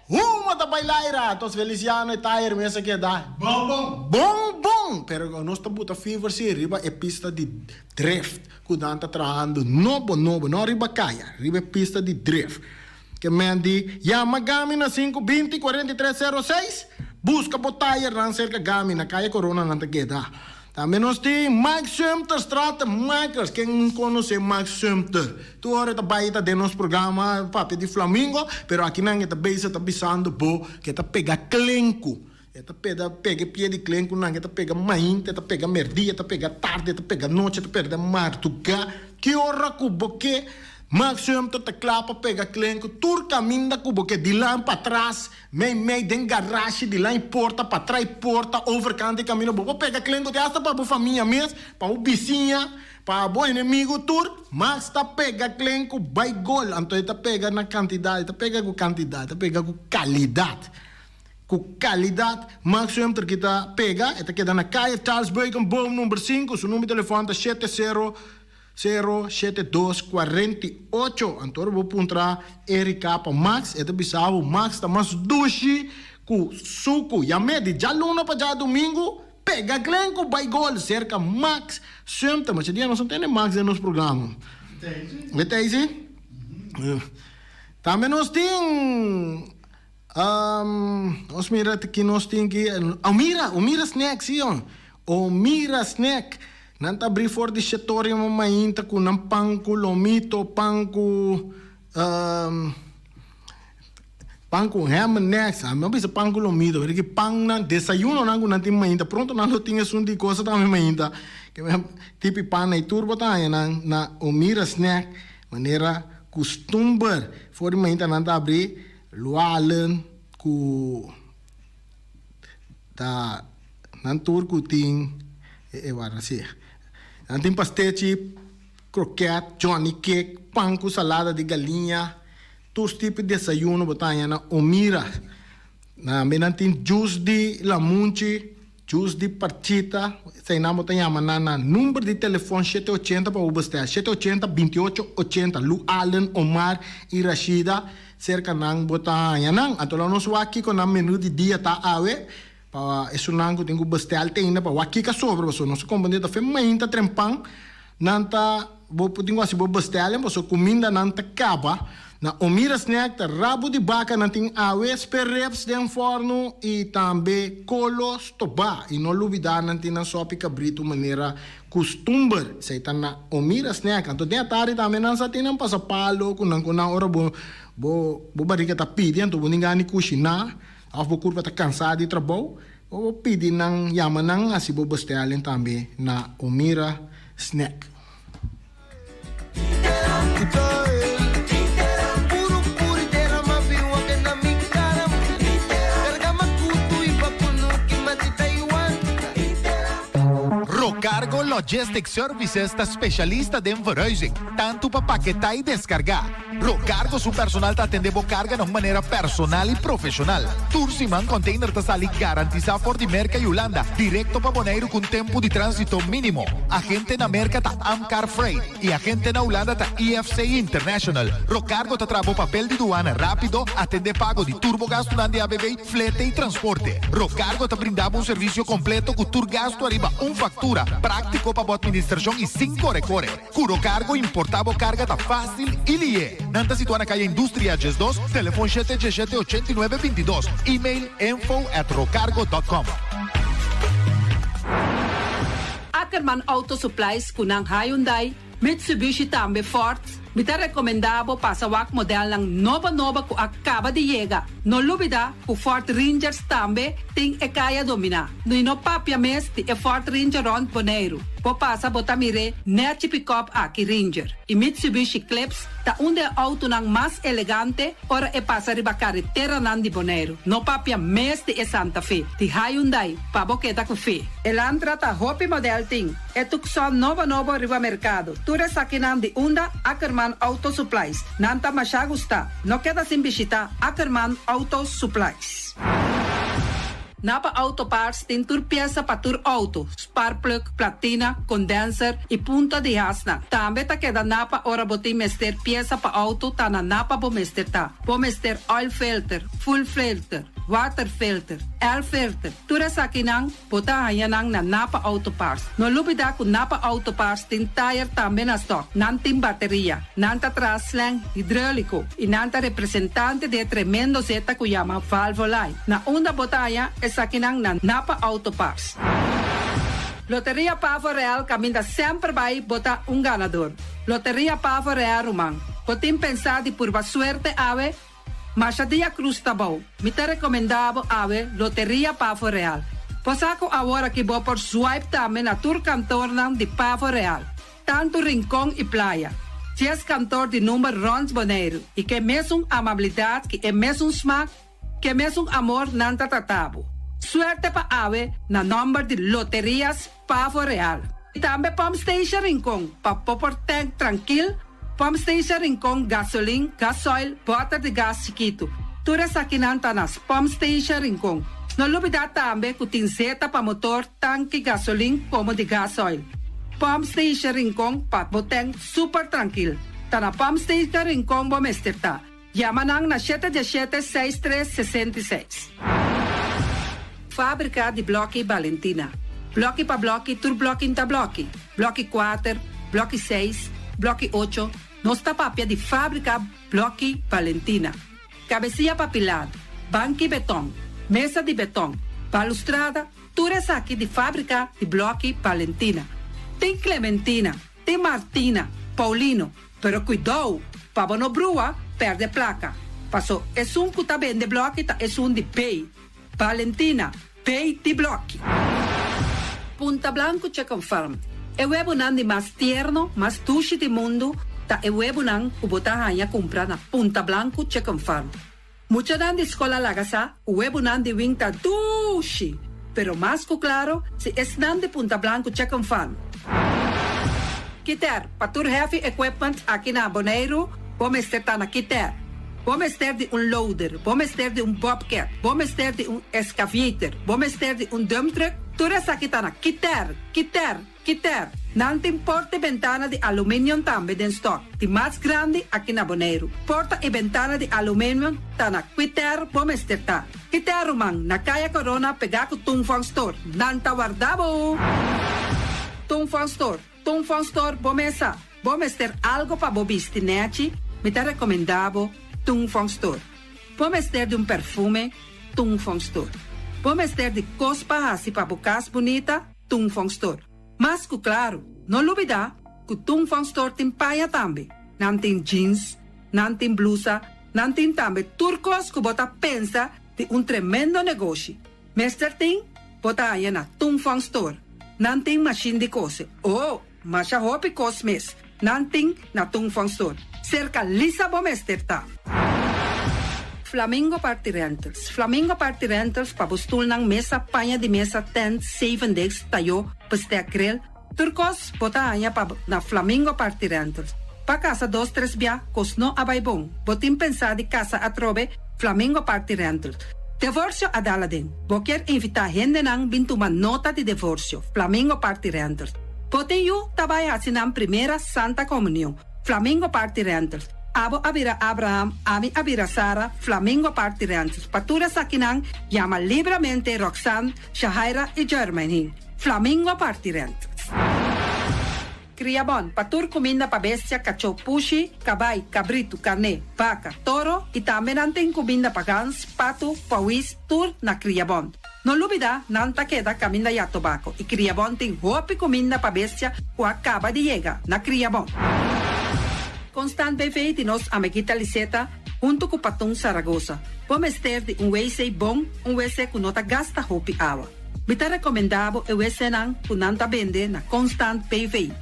Uma da bailaira, tos Feliciano e tire mesmo que dá. Bom. Pero nós tá buta fever se riba é pista de drift, cuidando trabalhando novo, não riba caia, riba é pista de drift. Que mendi, Yamagami na 520-4306, busca por tire na cerca Gami na caia Corona na queda. Também nós temos Mike Sumter, Strata Makers, quem não conhece Mike Sumter. Tu ora tá baita de nosso programa, papi de Flamingo, pero aqui não está bem, está pisando bo, que tá pega clenco. Eta pega pie de clenco, não, eta pega main, eta pega merdia, eta pega tarde, eta pega noite, eta pega martuga. Que hora cubo que Maximum te clapa pega clenco, tur caminha cubo que de lá para trás, meio den garagem, de lá em porta para trás porta, overcante caminho, bo pega clenco de hasta para a família mesmo, para o vizinha, para o inimigo tur, mas tá pega clenco by gol, então eta pega na quantidade, eta pega com quantidade, eta pega com qualidade. Com qualidade, Maximum ter kita pega, eta queda na caia Charles Bacon, bom número 5, seu número de telefone é 07248. Antônio vou puntra Erika para Max, eta bisavo Max tá mais dushi com suco. Ya medi já luna para já domingo, pega clenco by gol cerca Max. Sempre, mas dia nós não temos Max no nosso programa. Entendi? Também nós temos nós mira que nós temos que Omira Snack, sim, Omira Snack. Nanta abrir for de setor mainta com nam panco lomito, panco ham next. Não bisa panco lomito, porque pang na desayuno nangu nanti mainta. Pronto nando tinha sundi coisa também mainta. Que tipo pan na turbo tá na Omira Snack, maneira costumber for mainta nanta abrir lualen ku ta nantur ku ting warasi. Tem pastete, croquete, Johnny cake, pão com salada de galinha, todos os tipos de desayuno botanha na Omira. Na tem juice de lamunchi, juice de partita, sei na botanha na número de telefone 780 para o bestel, 780-2880, Lu Allen, Omar e Rashida, cerca ng botanha nang. Atolo nos waki ko na menu de dia ta awe. Para isso não tenho bestel tem na para aqui que sobra você não se compreende foi mainta trempang nanta vou poder assim vou bestel você comida nanta acaba na Omira Snack tá rabo de vaca não tem aves perreps de forno e também colos toba e não olvidar não tem na sopa cabrito maneira costumber sei tá na Omira Snack então tem a tarde também não sa tem não passa palo com na hora bo barriga tá pedindo bo ninguém ni cozinhar. Of bo kurva tá cansado de trabalho, ou pedir nang yaman nang assim bo bestelin também na Omira Snack. Rocargo Logistic Services está specialista de verhuizing, tanto para paquetar y descargar. Rocargo su personal te atende carga de manera personal y profesional. Tursiman Container te sale garantizado por di Merca y Holanda, directo para Bonaire con tiempo de tránsito mínimo. Agente en América ta Amcar Freight y agente en Holanda ta EFC International. Rocargo te trae papel de aduana rápido, atende pago de turbogasto de ABB, flete y transporte. Rocargo te brindaba un servicio completo con turgasto arriba, un factura, práctico para administración y 5 recore. Curo cargo importavo carga ta fácil y lie. Nanta situada na calle Industria Ges 2, teléfono 717-8922, email info@rocargo.com. Ackerman Auto Supplies kunang Hyundai, Mitsubishi tambe Ford. Mita recomendabo pasawak model ng nova ku acaba de llegar. No lubida ku Ford Rangers tambe ting ekaya domina. No inopapia mes ti e Ford Ranger on Bonaire. Po pasa botamire net pick-up aki Ranger. E Mitsubishi Eclipse ta unde auto nang mas elegante ora e pasa riba carretera nan di Bonaire. No papia mes ti e Santa Fe. Ti Hyundai pa boketa ku fe. Elantra ta hopi model ting. E tukson nova riba mercado. Ture sakinan di unda Ackerman Auto Supplies. Nanta masyagusta. No queda sin bisita Ackerman Auto Supplies. Napa Auto Parts tin tur pieza pa tur auto, spark plug, platina, condenser e punta de hasna. Tambe ta queda napa ora boti mester pieza pa auto ta na napa bo mester ta. Bo mester oil filter, full filter, water filter, air filter. Tura sakinang bota hayanang na Napa Auto Parts. No lubida ku Napa Auto Parts tin tire tambe na stock. Nanting bateria, nanta traslang hidráulico e nanta representante de tremendo zeta ku llama Valvolai. Na unda botaya sakinang na Napa Auto Parts. Loteria Pavo Real caminda sempre vai botar um ganador. Loteria Pavo Real Rumang. Potim pensar de purva suerte ave, Machadia Cruz Tabau. Me te recomendavo ave Loteria Pavo Real. Posaco agora que vou por swipe também na tur cantor de Pavo Real. Tanto Rincón e Playa. Se és cantor de número Rons Bonaire e que mesmo amabilidade, que é mesmo smaak, que é mesmo amor nanta tratabo. Suerte pa ave na number de Loterias Pavo Real. E também Pump Station Rincón, pa popor tank tranquil, Pump Station Rincón gasolina, gasoil, butter de gas chiquito. Tura sakinanta nas Pump Station Rincón. No lubida também que tem zeta pa motor, tanque gasolina como de gasoil. Pump Station Rincón pa boteng super tranquil. Ta na Pump Station Rincón bo mesterta. Yamanang na 717-6366. Fábrica de Bloque Valentina. Bloque pa bloque, tur bloque inta bloque. Bloque 4, bloque 6, bloque 8. Nossa papia de fábrica Bloque Valentina. Cabecilla papilada, banque betão, mesa de betão, balustrada, tudo isso aqui de fábrica de Bloque Valentina. Tem Clementina, tem Martina, Paulino, pero cuidado, para não brua, perde placa. Passou, é que tá bem de bloque, é de pay. Valentina, pay de bloque. Punta Blanco Chicken Farm. É o webunan de mais tierno, mais tushi do mundo, ta é o webunan o botahanha comprar na Punta Blanco Chicken Farm. Mucha dan de escola lagasa, o webunan de wing ta tushi, pero mais que claro, se es nan de Punta Blanco Chicken Farm. Kiter, patur heavy equipment aqui na Bonaire, vamos estar na Kiter. Vamos ter de loader, vamos ter de bobcat, vamos ter de excavator, vamos ter de dump truck. Tudo isso aqui está na Kiter. Não tem porta e ventana de alumínio também em stock. De mais grande aqui na Bonaire. Porta e ventana de alumínio está na Kiter, vamos ter tá. Kiter, Rumang, na Caia Corona, pegar com Tungfang Store. Não tá guardado. Tungfang Store, vamos ter algo para bobiste, né? Me tá recomendado Tungfang Store. Vamos ter de perfume, Tungfang Store. Vamos ter de cospa assim para bocas bonita, Tungfang Store. Mas, claro, não duvida que Tungfang Store tem paia também. Não tem jeans, não tem blusa, não tem também turcos que bota pensa de tremendo negócio. Mester tem, bota aí na Tungfang Store. Não tem machine de cose. Mas a roupa cos mes. Não tem na Tungfang Store. Cerca lisa bo mester tá. Flamingo Party Rentals. Flamingo Party Rentals pa bustul ng mesa, panya de mesa, tent, 7 days, tayo, paste grill, Turcos botanya pa na Flamingo Party Rentals. Pa casa 2-3 bia, cos no abay bom. Botin pensa di casa atrobe Flamingo Party Rentals. Divorcio adaladin. Boker invita hende nang bintuman nota di divorcio. Flamingo Party Rentals. Botin yu tabay hasinang primera Santa Comunión. Flamingo Party Rentals. Abo abira Abraham, ami abira Sara, Flamingo Party Rentals. Patura sakinang, llama libremente Roxanne, Shahaira y Germaine. Flamingo Party Rentals. Criabon, patur comida pa bestia, cacho pushi, cabay, cabrito, carne, vaca, toro, y también anten comida pa gans, pato, pawis, tur na Criabon. No lubida, nanta queda camina ya tobacco, y Criabon tin hopi comida pa bestia, o acaba de llega, na Criabon. Constant BV de nos amiguita Liseta, junto com Patung Zaragoza. Vamos ter de WC bom, WC que nota gasta hopi agua. Bita recomendado o WC nan kunanta vende na Constant BV.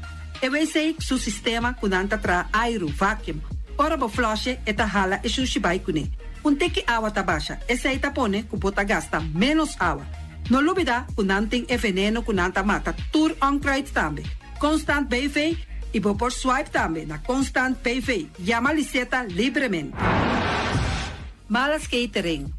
O WC su sistema kunanta tra aero vacuum. Ora bo flush eta hala e sushibai kune. Teki agua tabasha, essa ita pone kupota gasta menos agua. No lubida kunanting e veneno kunanta mata tur onkruid tambe. Constant BV e vou por swipe também na Constant PV. Llama Liseta livremente. Malas catering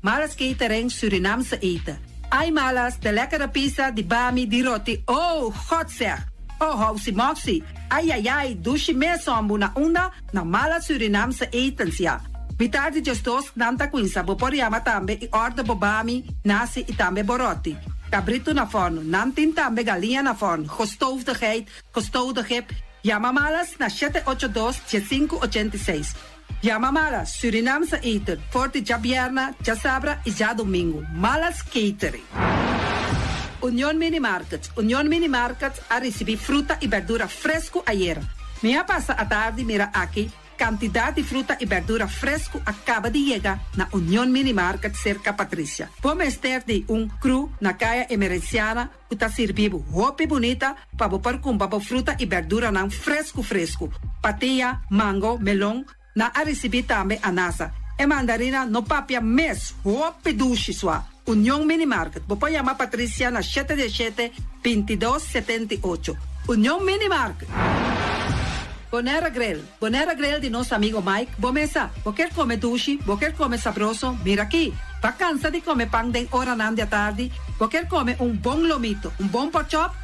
Surinamse eten. Ai malas, de lekkere pizza, di bami, di roti. Oh, God zeg. Oh, housie moxie. Ai, douche mesombo na onda, na malas Surinamse etens ja. Bitardi gestos nanta quinsa, bo por llama tambe e orda bo bami, nasi e tambe boroti. Cabrito na forno, nantin tambe galinha na forno. Gestoofdigheid, Llama malas na 782-7586. Llama malas, Surinamse eten, forte ja bierna, ja sabra e ja domingo. Malas catering. Unión Mini Markets a receber fruta e verdura fresco ayer. Minha passa a tarde mira aqui, quantidade de fruta e verdura fresco acaba de chegar na Unión Mini Market cerca Patrícia. Vamos ter de cru na caia emergenciana, que está servindo roupa bonita para comprar fruta e verdura não fresco. Patia, mango, melão, na a receber também anasa. E mandarina no papia mes, roupa duche sua. Unión Mini Market. Vou chamar Patrícia na 717-2278. Unión Mini Market. Bonera Grill de nosso amigo Mike. Bomesa, vou quer comer duche, vou quer comer sabroso. Mira aqui, tá cansa de comer pão de hora na tarde, vou quer comer bom lomito, bom pork chop.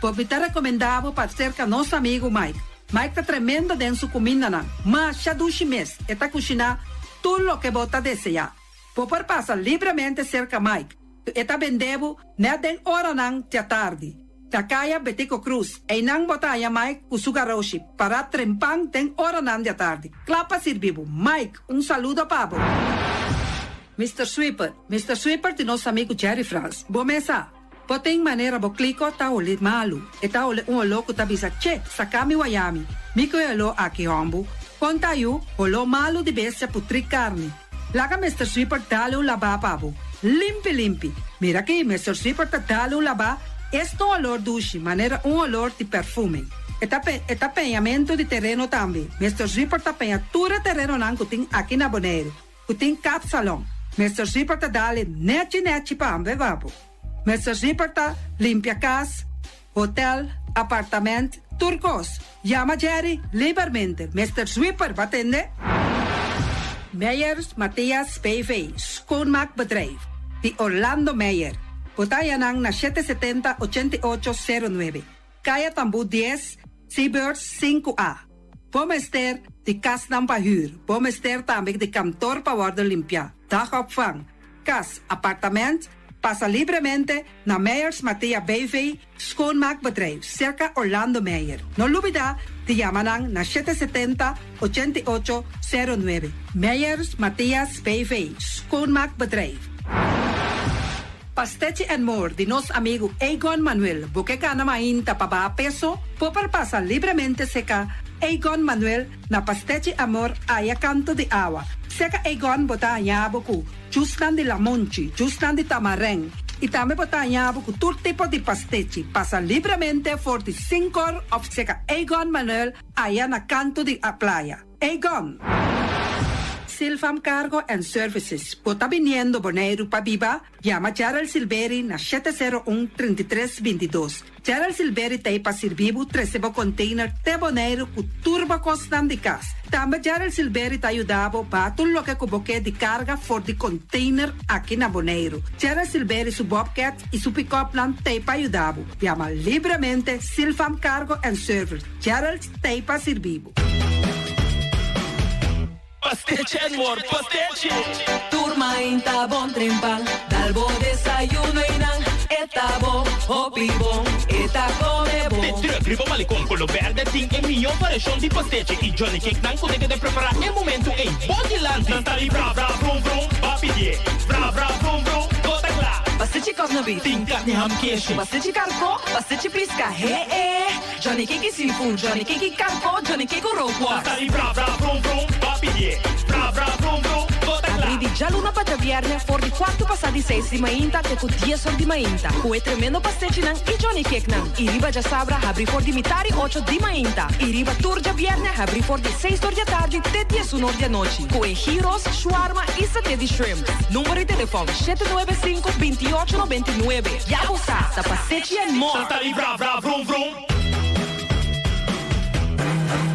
Vou me tá recomendado para cerca nosso amigo Mike. Mike tá tremendo dentro sua comida não, mas já duche mês, e tá cozinhando tudo o que bota desejar. Vou por passar livremente cerca Mike, e tá vendendo na den hora na tarde. Takaya Betico Cruz, e nang botaya Mike Usugaroshi, para trempang den hora nan de tarde. Clapa sirvivo. Mike, saludo pabo. Mr. Sweeper de nosso amigo Jerry France. Bomesa, poteng maneira bo clico ta ole malu, e ta ole louco ta bisa che, sakami wayami. Miko elo aki hombu, conta yu, olo malu de bestia putri carne. Laga Mr. Sweeper dale laba pabo. Limpi. Mira aqui, Mr. Sweeper ta dale laba. Este olor duche, maneira olor de perfume. Tapeamento de terreno também. Mr. Zipper tapeia tudo terreno não que tem aqui na Bonaire. Que tem cap salão. Mr. Zipper tá dale nete para ambe vapo. Mr. Zipper tá limpia casa, hotel, apartamento, turcos. Llama Jerry livremente. Mr. Zipper, wat atende? Meyers Matthias PV, schoonmaakbedrijf. De Orlando Meyer. Botayanang na 770-8809. Kaya Tambu 10, Seabirds 5A. Vamos ter de kas ng pahuur. Vamos ter também de kantoor para worden limpia. Dagopvang, kas, appartement, passa livremente na Meyers Mattia BV, schoonmaakbedrijf, circa Orlando Meyer. No lubida, de Yamanang na 770-8809. Meyers Matthias BV, schoonmaakbedrijf. Pastechi and More de nosso amigo Egon Manuel. Porque ka na mainta pa ba peso, pasa livremente seca Egon Manuel na Pastechi Amor aya canto de agua. Seca Egon bota nyabo ku, justan de lamonchi, justan de tamareng. E também bota nyabo ku todo tipo de pastechi. Pasa livremente 45 of seca Egon Manuel aya na canto de a playa. Egon. Silfam Cargo and Services. Pota viniendo Bonaire pa Biba, llama Gerald Silveri na 701-3322. Gerald Silveri tay pa sirvibu 13 container te Bonaire ku turba costan di cas. Tamba Gerald Silveri ta ayudabo pa tullo que kuboke di carga for di container aqui na Bonaire. Gerald Silveri su Bobcat e su pick-up plan tay pa ayudabo. Llama libremente Silfam Cargo and Service. Gerald tay pa sirvibu. Pastiche, amor, pastiche. Turma inta bon trimpal, dalbo desayuno inang, eta bon, hopi bon, eta come bon. Te terugrivo malicom con lo verde, ting e mio variação di pastiche. E Johnny Cake nan con de preparar el momento em body lanti. Tantali bra bra brum brum, papi die, bra bra brum brum, gota gla. Pastiche cosnabi, Ting carne ham queijo. pastiche carco, pastiche pisca, Johnny Cake seafood, Johnny Cake carco, Johnny Cake roquas. Tantali bra bra brum brum, papi die, bra bra brum brum, gota gla. Abri di già luna pa viernes, for di 4 passati 6 di mainta, te cu 10 sol di mainta. Cue tremendo pastiche nan, e Johnny Cake nan. I riba già sabra, abri for di mitari 8 di mainta. I riba turgia viernes, abri for di 6 ore di tardi, te 10 ore di noci. Cue gyros, shawarma e satè di shrimp. Numero di telefono 795-2899. Ya lo sa, da pastiche and more. Tantali bra bra brum brum.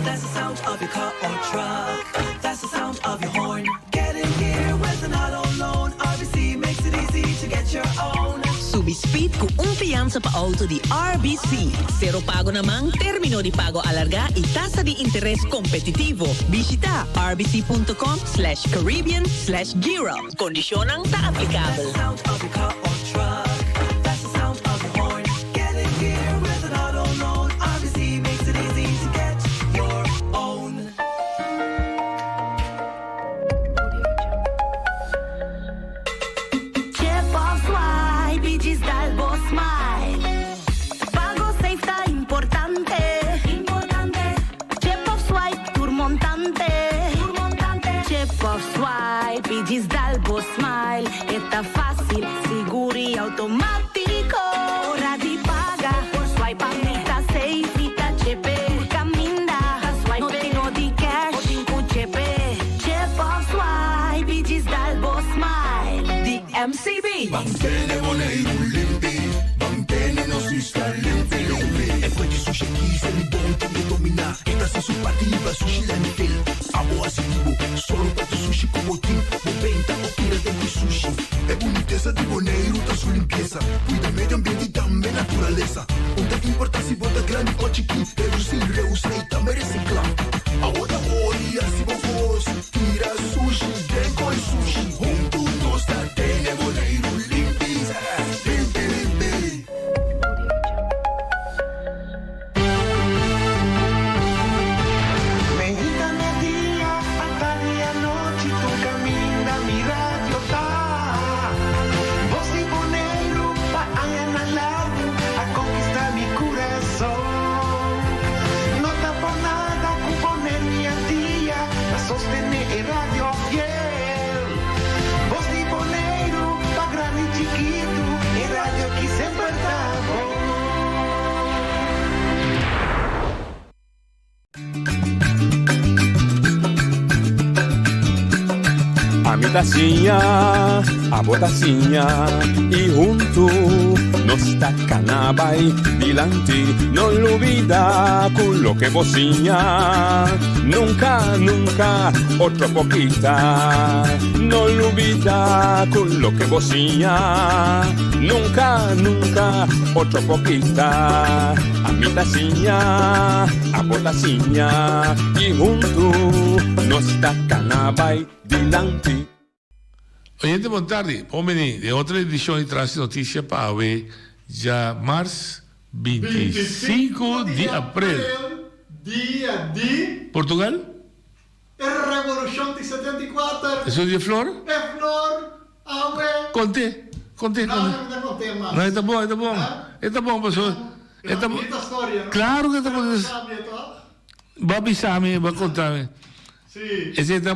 That's the sound of your car or truck. That's the sound of your horn. Get in here with an auto loan. RBC makes it easy to get your own. Subispit con un fianza pa auto di RBC. Zero pago namang, termino di pago alarga y tasa de interés competitivo. Visita rbc.com/Caribbean/Giro. Condicionan ta applicable. That's the sound of your car or truck. That's the sound of your horn. Get in here with an auto loan. RBC makes it easy to get your own. Chip of swipe, Bigis dal Boss Smile. Pago safe sta importante. Chip of swipe, tour montante. Chip of swipe, Bigis dal Boss Smile. Está fácil, seguro y automático. Hora de paga, por swipe está safe, está chepe. Caminda, no tengo de cash, o tengo chepe. Chip of swipe, Bigis dal Boss Smile. Di MCB. Mantene Bonaire limpi, mantene nostra limpi. E poi di sushi chi se li bonti di domina. Esta se su partiva sushi landfill. Amo asitivo, solo per sushi como team. Moventa o tira dentro sushi. E boniteza di Bonaire uta su limpieza. Cuida medio ambiente e também naturaleza. Onde que importa se bota grande ou chiquinho. Reusa e também reciclar. Agora olha se vos tira sushi, deco e sushi. Junto nós da tene Bonaire limpi, limpi, limpi. Mexicana día, hasta día noche, tu camina, mi radio está. Voz de Bonaire, pa allá en el largo, a conquistar mi corazón. No está por nada, con poner mi día, a sostener el radio fiel. Voz de Bonaire, pa grande y chiquito, el radio aquí siempre está. A mi tacinha, a botacinha e junto nos tacanabay dilante, no olvida con lo que bocina, nunca, nunca otro poquita, no olvida con lo que bocina, nunca, nunca otro poquita, a mi tacinha, a botacinha e junto nos tacanabay dilante. Oyente, boa tarde. Homem, de outra edição de Traz Notícia para ver já março 25 de abril. Dia de Portugal? Revolução de 74. Isso de flor? É flor. Conte. Não contei mais. Não, está bom, está bom. Está bom, pastor. Está bom. Claro que está bom. Babi Sami, vai contar. Sì. Esse está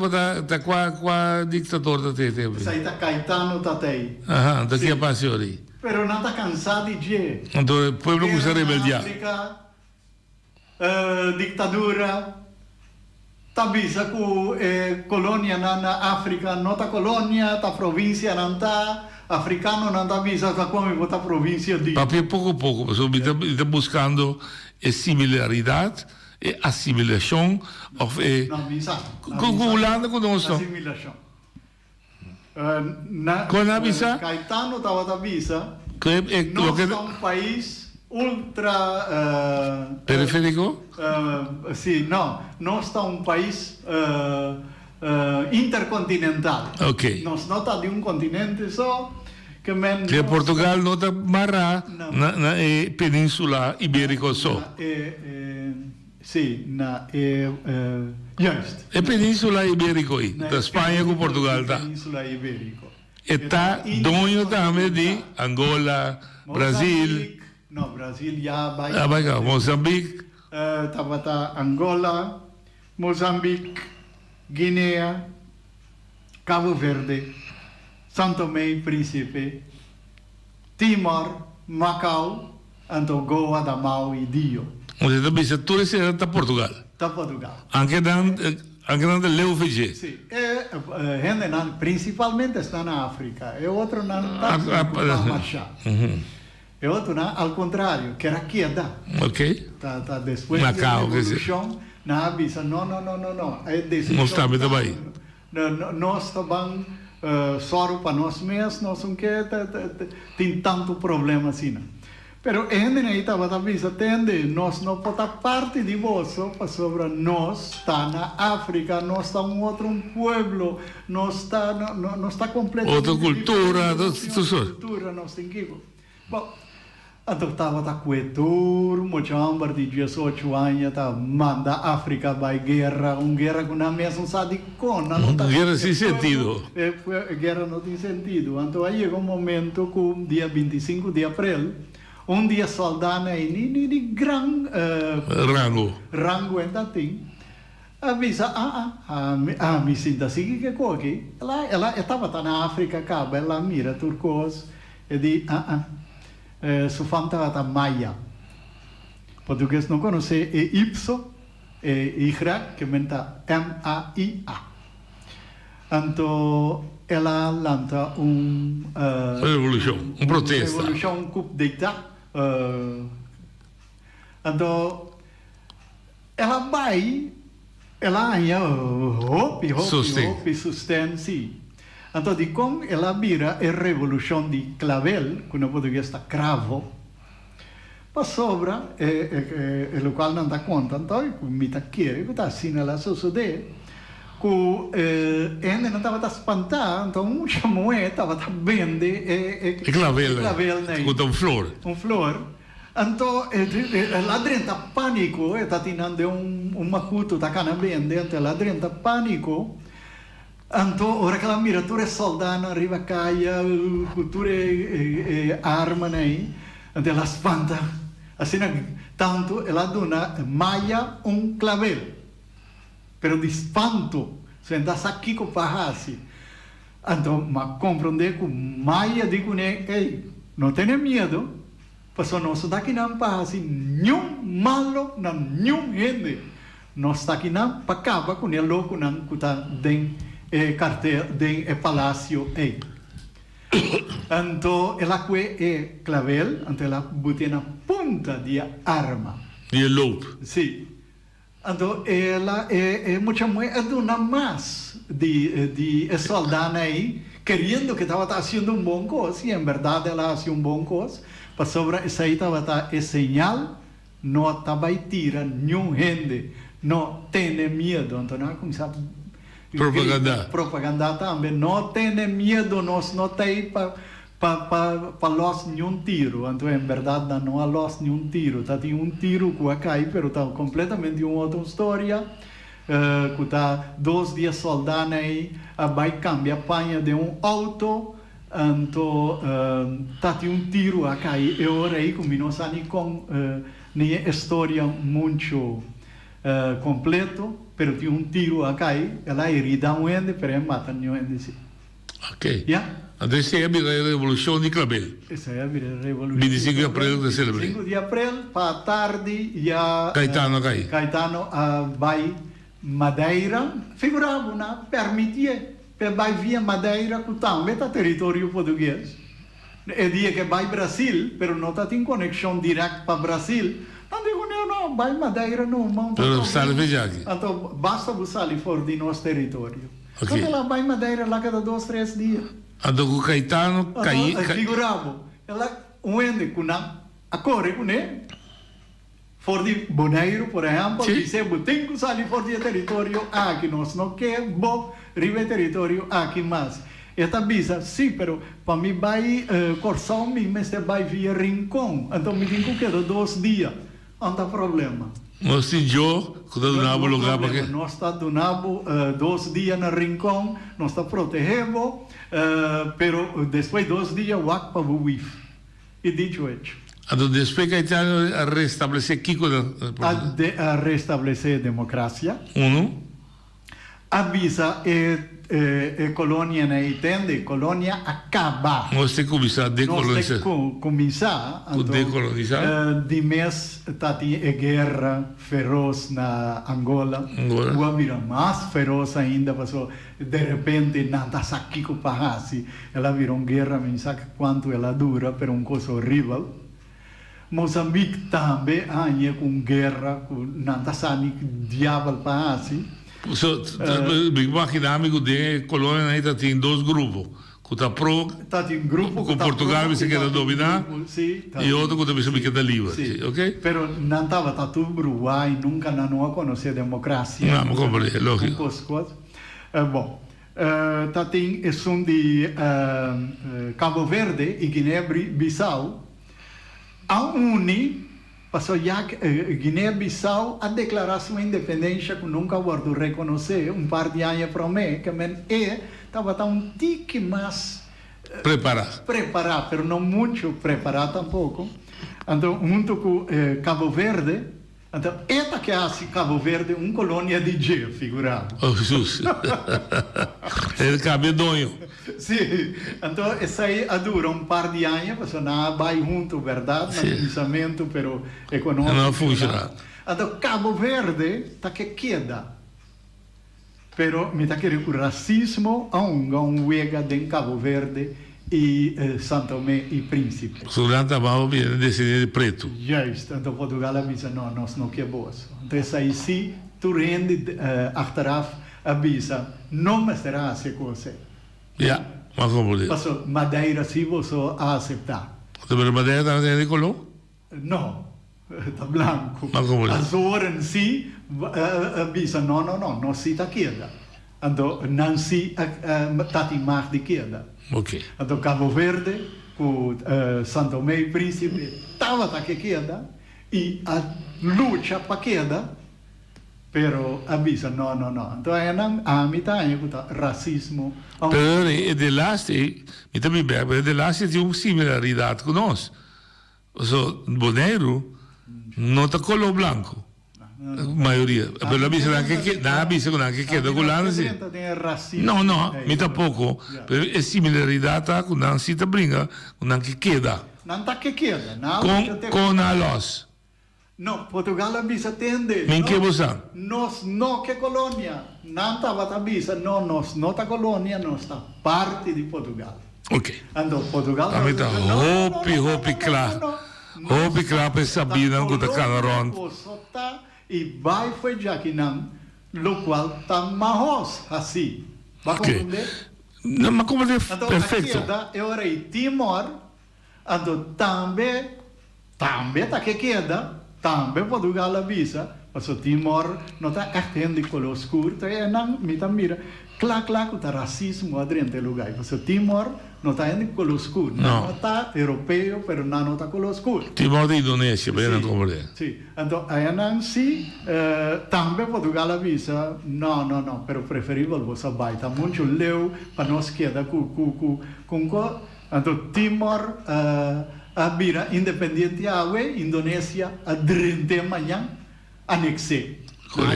com a ditador da TT. Sai tá Caetano Tatei. Aham, daqui a passio lì. Però non sta cansati di. Então, o povo que se rebeldia. África, ditadura. Tabisa ku colonia na África, nota colonia, ta província nanta africano nanta bisa ta come vota província di. Papi poco a poco, está buscando similaridad e assimilación of con Holanda conosco. Assimilação. Con la visa? Caetano tava ta visa. Che Nós é um país ultra periférico? Sì, no, nós está um país intercontinental. Ok. Nós não está de um continente só que men. Que Portugal não está mará na península ibérica só. Sì, juist. É península ibérica aí, da Espanha com Portugal tá. Península ibérica. E tá dono também de Angola, Brasil. No, Brasil já vai. Vai cá, Moçambique. Tabata Angola, Moçambique, Guiné, Cabo Verde, São Tomé e Príncipe, Timor, Macau, Goa, Damau e Dio. Você também se tudo isso está Portugal. Está Portugal. Anche da Leo Fiji. Sì, principalmente está na África, e outro não está marchar. E outro não, ao contrário, que era queda. Ok. Tá depois Macau, da revolução, na avisa, não. Não está bem também. Nós também só para nós mesmos, nós não quer tem tanto problema assim. Pero ainda aí estava avisa, entende? Nós não podemos parte de vós, para sobre nós está na África, nós está outro pueblo, nós está completamente outra cultura, cultura nós tem que. Bom, então estava a coetur, Moçambique de 18 anos, tá manda África vai guerra, guerra com a mesma sabe com, guerra sem sentido. Guerra não tem sentido. Então aí chegou um momento que dia 25 de abril, dia soldado aí de gran rango ainda tem. Avisa, me sinta assim que aqui. Ela estava na África, acaba, ela mira turcos e diz, Sufanta Maia. Português não conhece, é Ipso, é Y, que menta M-A-I-A. Então, ela lança revolução, protesta. Revolução, coup d'État. Então, ela vai, ela sustenta, sim. Então, de como ela vira a revolução de clavel, que no português está cravo, para sobra, o qual não dá conta, então, me está querendo, que está assim, ela sucede, que ainda não estava espantado, então, um chamou, estava vendo clavel, com um flor. Então, lá dentro está pânico, está tendo um macuto, está canabendo, então, lá dentro está pânico. Então, ora que ela mira, tu é soldado, arriba caia, tu é arma, né? Então, ela espanta. Assim, tanto, ela dona maia clavel. Pero de espanto, se anda aqui com parrasi. Então, mas compreende que maia digo, né? Ei, não tenha medo. Porque nós daqui não parrasi, nenhum malo, nenhum gente. Nós daqui não, para acabar com ele louco, não, que está dentro. Cartel de palácio é. Então, ela é clavel, então ela botou na ponta de arma. De lobo. Sim. Então, ela é muito mais dona mais de soldado aí, querendo que estava fazendo bom coisa, e em verdade ela fazia bom coisa, para sobre isso aí estava a sinal, não estava a tirar nenhum gente, não tem medo, então não começava propaganda também. Não tem medo, nós não tem para los nenhum tiro. Então, em verdade, não há los nenhum tiro. Tem tiro que cai, mas está completamente uma outra história. Que está 2 dias soldado aí, vai cambiar a panha de auto. Então, está tiro a cair. E ora aí, como não sabe com nenhuma história muito completo. Pero tinha tiro a cair, ela herida ende, pero mata ende sim. Ok. Então, essa é a revolução de clavel. Essa é a revolução. 25 de abril de celebrate. 25 de abril, para tarde, já... Caetano cai. Caetano vai Madeira, figurava una permitia per vai via Madeira que também tá território português. É dia que vai Brasil, pero não tá em conexão direta para Brasil. Não digo não, vai Madeira não, não. Pero sale aqui. Então basta você sair fora de nosso território. Okay. Então ela vai Madeira lá cada 2-3 dias. Então o Caetano caiu. Figurava, ela onde com a corre com ele. For de Bonaire, por exemplo, dizer que tem que sair fora do território aqui, nós não queremos river território aqui mais. Esta visa, sim, pero para mim vai Corsão, mas vai via Rincón, então me digo que 2 dias, não tem problema. Nós tínhamos que dar um lugar para que. Nós está dando 2 dias na Rincón, nós está protegendo, pero depois 2 dias o para o WIF. E dito hecho. Então, depois que a restabelecer Kiko a restabelecer a democracia. Avisa a colônia na entende, colônia acaba. Nós temos que começar a decolonizar. De mês está a guerra feroz na Angola. O vira mais feroz ainda, passou de repente nada aqui com Pahasi. Ela virou uma guerra, não sei quanto ela dura, pero uma coisa horrível. Moçambique também anda com guerra, com nada sabe diabo Pahasi. Me imagino que de colônia ainda tem 2 grupos. Que está pro, com Portugal se quer dominar, e outro que também quer livre, ok? Pero não estava tudo Uruguai, nunca não conhecia a democracia. Não, compreendo, lógico. Bom, tem isso de Cabo Verde e Guiné-Bissau. A UNI passou já Guiné-Bissau a declarar sua independência que nunca guardou reconhecer par de anos para mim, que estava um tique mais preparado, mas não muito preparado tampouco. Então, junto com Cabo Verde, então, esta que é Cabo Verde, uma colônia de G, figurado. Oh, Jesus! Ele cabe donho. Sim, então essa aí dura par de anos, porque não vai junto, verdade, no pensamento, pero econômico. Não funciona. Então Cabo Verde está que queda, pero me está querendo o racismo um wega de Cabo Verde e Santo Tomé e Príncipe. Durante a mão viene descendente preto. Justo, então Portugal avisa não, nós não queremos. Então essa aí sim, tu rende achteraf avisa, não será essa coisa. Mas como diz? Passou Madeira sim você a aceitar. Mas Madeira está de color? Não, está branco. Mas como diz? Azoren sim avisa não se está queda. Então não se está em mar de queda. Ok. Então Cabo Verde com Santo Tomé e Príncipe estava a queda e a luta para queda. Pero avisa, no. Então, a metade é racismo. Pero de lá, me também bem, mas de lá tem uma similaridade com nós. Boneiro não está color branco. A maioria. Pero avisa que queda com lá. Não, me tá pouco. Pero é similaridade com não se tá brinca, com não que queda. Não está que queda. Com a luz. No, Portugal avisa tende. Em que você? Nós não que colônia. Não estava avisa, não, nós não tá colônia, nós está parte de Portugal. Ok. Então Portugal. Também tá hope claro. Hope claro para saber não que tá canaron. E vai foi já que não, lo qual tá marros assim. Vai compreender? Não, mas como é perfeito. Então eu era Timor, então também tá que queda. Também Portugal avisa, mas o Timor não está atendendo com o escuro, então me mira, claro, está racismo dentro do lugar, mas o Timor não está indo com o escuro, não está europeu, mas não está com o escuro. Timor de Indonésia, bem não compreendo. Sim, então aí não sim, também Portugal avisa, não, mas preferível você vai, está muito leu para nós quedar com então Timor a vira independente Indonésia a 30 amanhã anexe.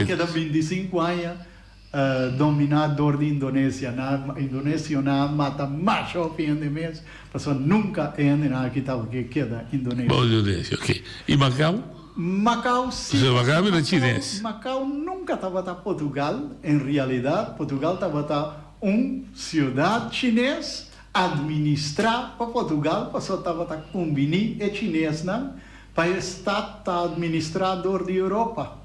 Queda 25 anos dominador de Indonésia. Indonésia mata mais ao fim de mês, mas nunca é aqui que queda Indonésia. Bom, Indonésia, ok. E Macau? Macau sim. Macau era chinês. Macau nunca estava a Portugal. Em realidade, Portugal estava cidade chinês administrar para Portugal, para só estava a combinar é chinês não, para estar administrador da Europa.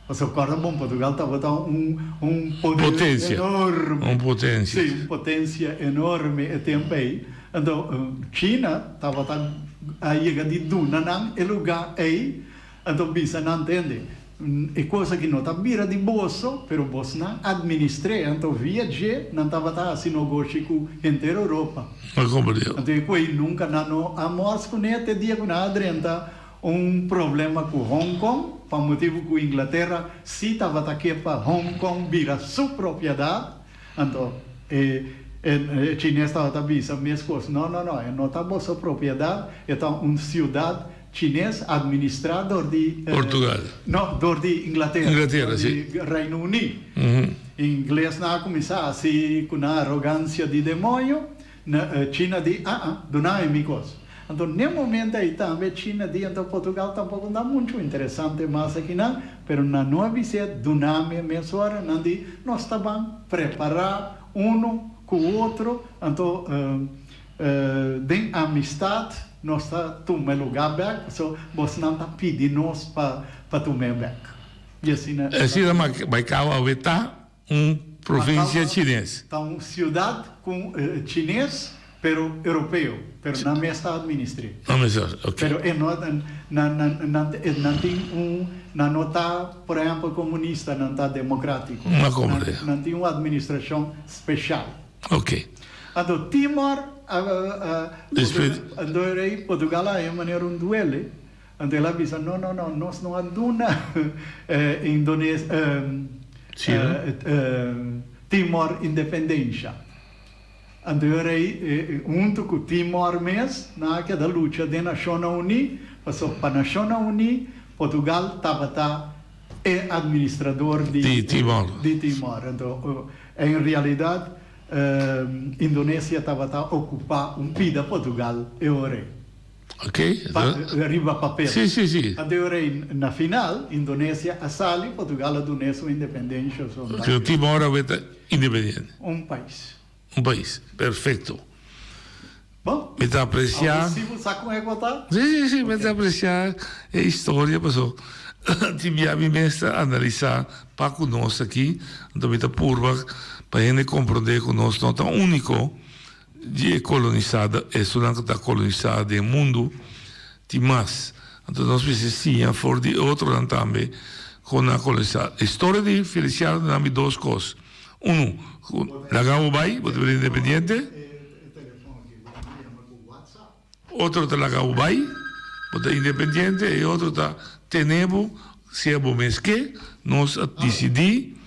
Você acorda bom, Portugal estava poder potência enorme. Potência. Sim, potência enorme e tempo aí. Então, China estava aí de duna não é lugar aí. Então, bisa não entende. É coisa que não está vira de bolso, pero bolso não administra. Então, viajar não estava assim negócio com a inteira Europa. Então, eu nunca não amor com ele até dia que não adrenta problema com Hong Kong, por motivo que a Inglaterra se estava aqui para Hong Kong vira sua propriedade. Então, o chinês estava bisa mesma coisa. Não está sua propriedade, então cidade chinês administrador de Portugal. Não, de Inglaterra, sim. Reino Unido. Inglês não começar assim com a arrogância de demônio, China diz, não é minha coisa. Então, no momento aí também, China diz, então Portugal tampouco não é muito interessante, mas aqui não, mas na nova visita, do nome, mesmo hora, não diz, nós estamos preparar com o outro, então, de amistade, nós tomamos lugar back, so você não está pedindo nós para tomar back. E assim, Macau está província chinesa. Então, cidade com chinês, pero europeu, pero não me está administrando. Okay. Pero não está, por exemplo, comunista, não está democrático. Não tem uma administração especial. Ok. Então, Timor, Portugal é maneira duelo. Então, ela diz, não, nós não aduna Indonésia, Timor independência. Então, junto com Timor mesmo, naquela luta da Nações Unidas, passou para a Nações Unidas, Portugal estava administrador de Timor. Então, em realidade, Indonésia estava a ocupar pida Portugal e ore. Ok. Arriba papel. Sim. Ore na final, Indonésia assale, Portugal aduna sua independência. O Timor é independente. Um país, perfeito. Bom, me está a apreciar. Sim, me está a apreciar a história, pessoal. Tivemos mesmo a analisar para conosco aqui, então me está purva para a gente compreender que nós não tão único de colonizada, é só que está colonizada no mundo, tem mais. Então nós precisamos fora de outro também com a colonizada. A história de Feliciano tem duas coisas. La Gaubay, independiente. Otro está la Gaubay, independiente, y otro está Tenebo, Sebo Mesque, nos decidimos,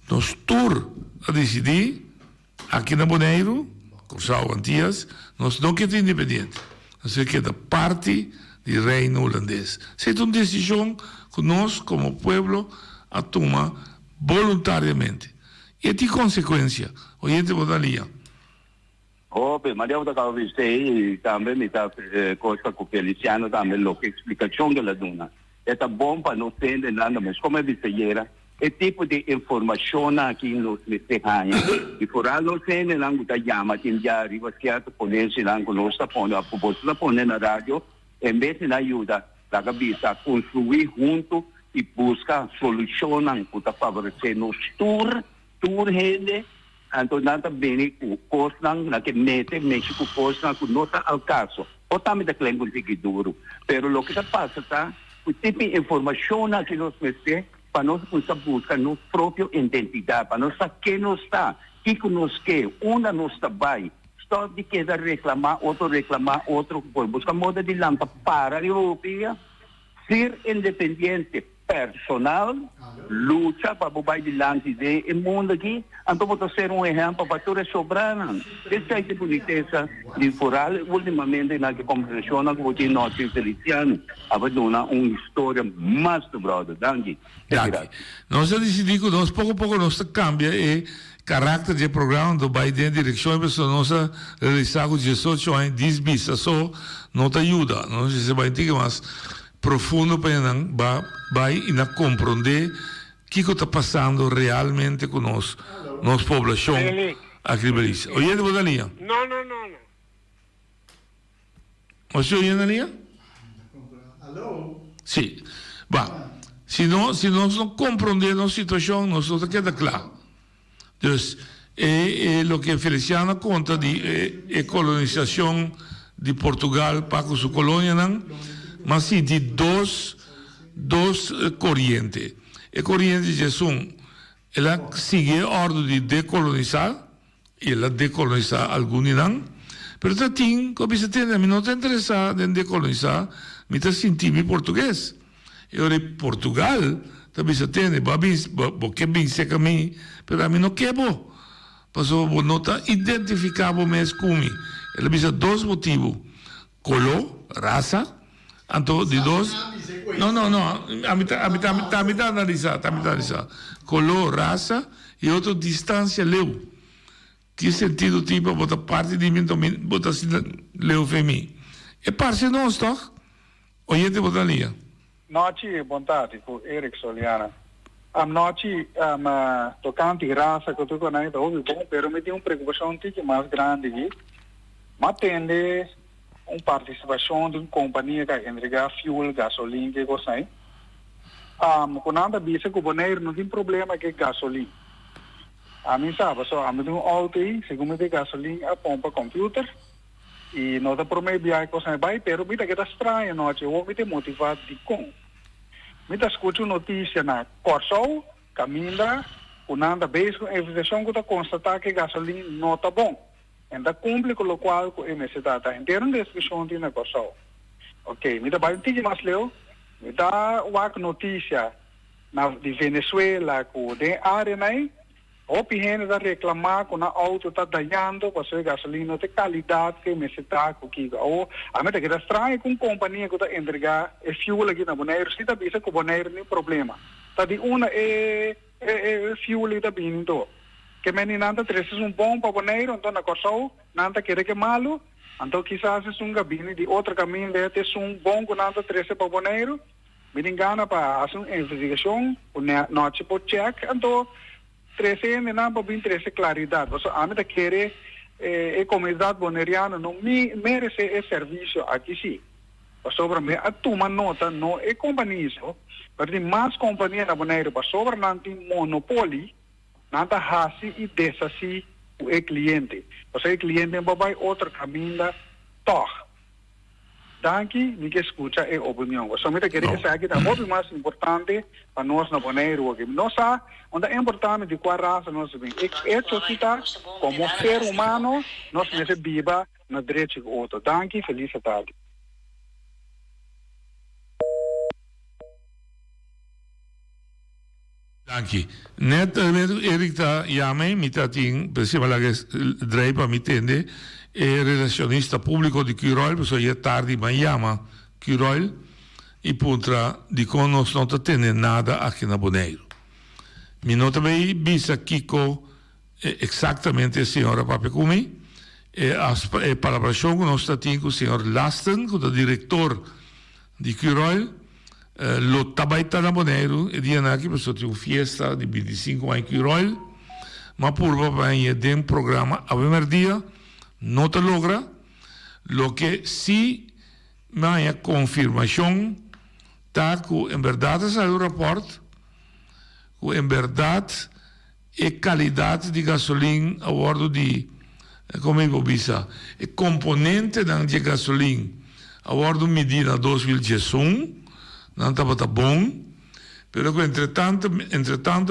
nos tour a decidir, aqui na Boneiro, Cursao Antillas, nós não queremos independente, nós queremos parte do reino holandês. É uma decisão que nós, como povo, a tomar voluntariamente. E tem consequência. Oyente votaria. Mas eu estava vendo também, me está coisa com o Feliciano também, a explicação que ela dá. É bom para nós entender nada, mas como é que é tipo de informação aqui nos mestejamos. E por aí nós entendemos que a chama, tem já arriba certo, ponense lá, que nós está pondo, a população está pondo na rádio, em vez de ajuda, a cabeça construir junto e buscar soluções que favorecer nos gente, então nada bem com coisa na que mexe com coisa que não está ao caso. Ou também da clã que duro. Pero o que está passando tá, o tipo de informação que nós mexemos para nós buscar nossa própria identidade, para nós saber quem nós está, que nós quer, onde nós está bem. Só de que reclamar, outro, por buscar moda de lampa para a europeia, ser independente. Personal, luta para o bairro de Lante e mundo aqui, então vou ser exemplo para toda a sobrana. Essa é a boniteza de Foral, ultimamente na conversação com o nosso Feliciano, abandona uma história mais do brother. Nós decidimos que nós pouco a pouco nós cambia e caráter do programa do Biden direção para nós realizar com 18 anos, 10 bisas, só não te ajuda, não se vai ter mais profundo para vai e compreender o que está passando realmente com nossa população aqui em Belize. Oye, ¿de la linha? No. ¿Você oye na linha? Sim. Se nós não compreendemos a situação, nós não queda claro. Então, o que Feliciano conta de colonização de Portugal para sua colônia, mas sim de dois correntes. A corrente de Jesus, ela sigue a ordem de decolonizar, e ela decolonizar alguns não, mas também, como você tem, a mim não está interessado em decolonizar, me está sentindo português. E ora, Portugal, também você tem, porque bem seca a mim, mas a mim não quer bom. Mas não está identificável mesmo comigo. Ela diz dois motivos: color, raça, então de dois. Não, a mim está analisar. Color, raça e outra distância, leu. Que sentido tipo, botar parte de mim também, botar assim, leu para mim. É parte nosso, toch? Oye, te botar linha. Noite, boa tarde, com Eric Soliana. Noite, tocante raça que eu estou com aí, bom, pero me tem uma preocupação mais grande aqui. Mas tende uma participação de uma companhia que entrega fuel, gasolina, que coisa aí. Quando anda bisa com o boneiro, não tem problema que gasolina. A mim sabe, só a mim tem um auto aí, segundo me gasolina, a pompa computer, e não dá para me viajar com essa vai, pero me dá que está estranho, não, eu vou me ter motivado de com. Me dá escuto notícia na Corsol, caminha, quando anda bem com a investigação que está constatar que gasolina não está bom. Ainda cumpre com o qual o MSD está inteiro na descrição de na Corsol. Ok, me dá bastante mais leu, me dá uma notícia de Venezuela, que tem área aí, o gente está reclamando que o auto está danhando, porque a gasolina tem qualidade que me está aqui. A mim está estranho com a companhia que está entregar o fuel aqui na Bonaire, se está vendo que o Bonaire não tem problema. Está de uma fuel está vindo. Que menina traz bom para Bonaire, então na Corsol, nada quer que malo, então quizás é gabine de outro caminho, de ter bom que nada traz para Bonaire, me engana para fazer uma investigação, não tipo check, então trece não para vir trece claridade. Você a mim quer a comunidade boneriana não merece esse serviço aqui sim. Sobre me a toma nota não é companhia só, mas tem mais companhia na Bonaire para sobre não tem monopólio, não tá hasi e desasi o cliente. Você cliente vai outro caminho da toch. Daqui, ninguém escuta a opinião. Somente queria que aqui é muito mais importante para nós na Bonaire. Nós onde é importante de qual raça nós vemos. É sociedade, como ser humano, nós recebemos na direita do outro. Daqui, feliz tarde. Danke. Net Erik ta jame mi tatin, pensava la che dreipa mi tende, e relacionista pubblico di Quirol, perché è tardi ma chiama Quirol, e puntra di conos non tenne nada a che na Bonaire. Mi nota bem bisa Kiko exatamente a senhora Pape Kumi, e palabração com nós tatin com o senhor Lasten, com o diretor di Quirol, lo tabaita na Bonaire e dia aqui pessoal tem uma festa de 25 anos em Quirol, mas por vai ter um programa a primeiro dia não te logra lo que se mais a confirmação tá que em verdade saiu o rapporto que em verdade é qualidade de gasolina a bordo de como eu bisa é componente da gasolina a bordo medida 2011 não estava bom, pero entretanto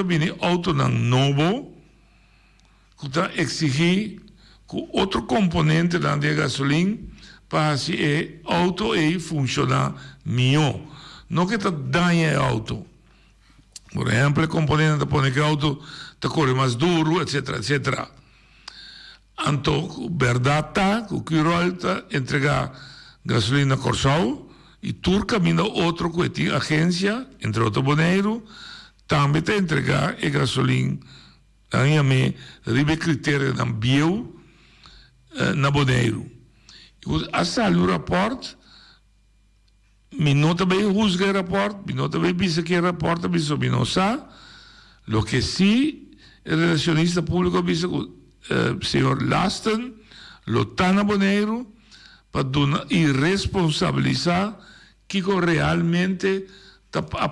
vem auto novo que está exigir que outro componente da gasolina para se o auto funcionar melhor, não que está danha o auto. Por exemplo, o componente para que o auto está corre mais duro, etc. Então, verdade está que o Quirol está entregar gasolina Corsol e turca vinda outro que tem agência, entre outro Bonaire, também está entregar a gasolina a mim, ribe critério da bio na Bonaire. A sal o rapport mi nota bem juzga el rapport, mi nota bem dice que el rapport aviso mi no sa, lo que sí el relacionista público aviso señor Lasten, lo tan Boneiro, para irresponsabilizar que realmente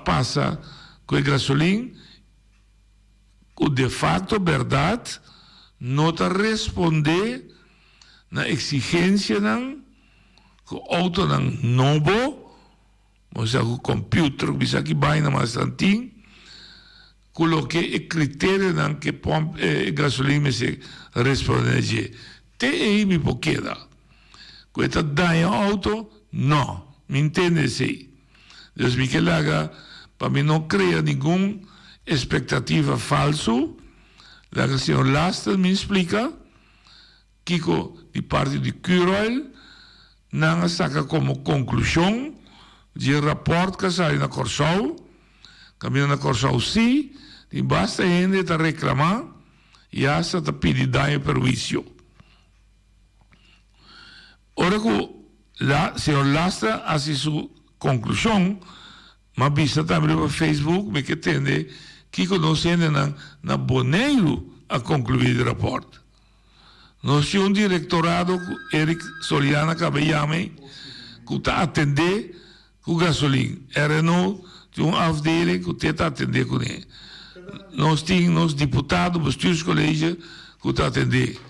passa com a gasolina, o de fato verdade não está responder na exigência não, que o auto não novo, mas o computer que bisa que vai na mais tantinho, coloque o critério não que gasolina se responde. Te aí me poqueda. Com esta daia auto, não, me entende sim. Deus me que laga para mim não criar nenhuma expectativa falso. Laga o senhor Lasten me explica que de parte de Curel não saca como conclusão de rapport que sai na Corsau, caminho na Corsau sim, e basta gente a reclamar e essa te pedir daia perjuízo. Ora que o senhor Lasten hace sua conclusão, mas vista também no Facebook, me que entende que conhecendo na Boneiro a concluir o rapport. Nós tínhamos um diretorado, Eric Soliana Cabellame, que está atendendo com gasolina. Era no um afdeling que está atendendo com ele. Nós tínhamos deputados, bestuurscollege, que está atendendo.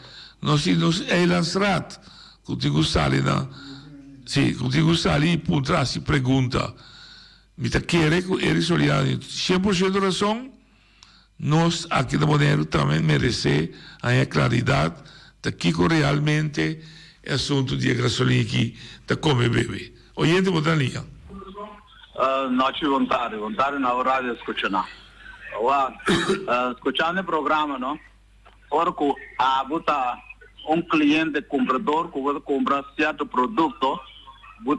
Nós tínhamos Eilan Straat, que está ali sim, contigo está ali e punta se pergunta. Me está querendo que ele solidário 100% de razão. Nós aqui na Boneiro também merecemos a claridade de que realmente é assunto de gasolina que está come bebê. Oyente, botar linha. Noite voluntário na hora de escutar. Escuchando o programa, não? Porque a botar cliente comprador que vai comprar certo produto,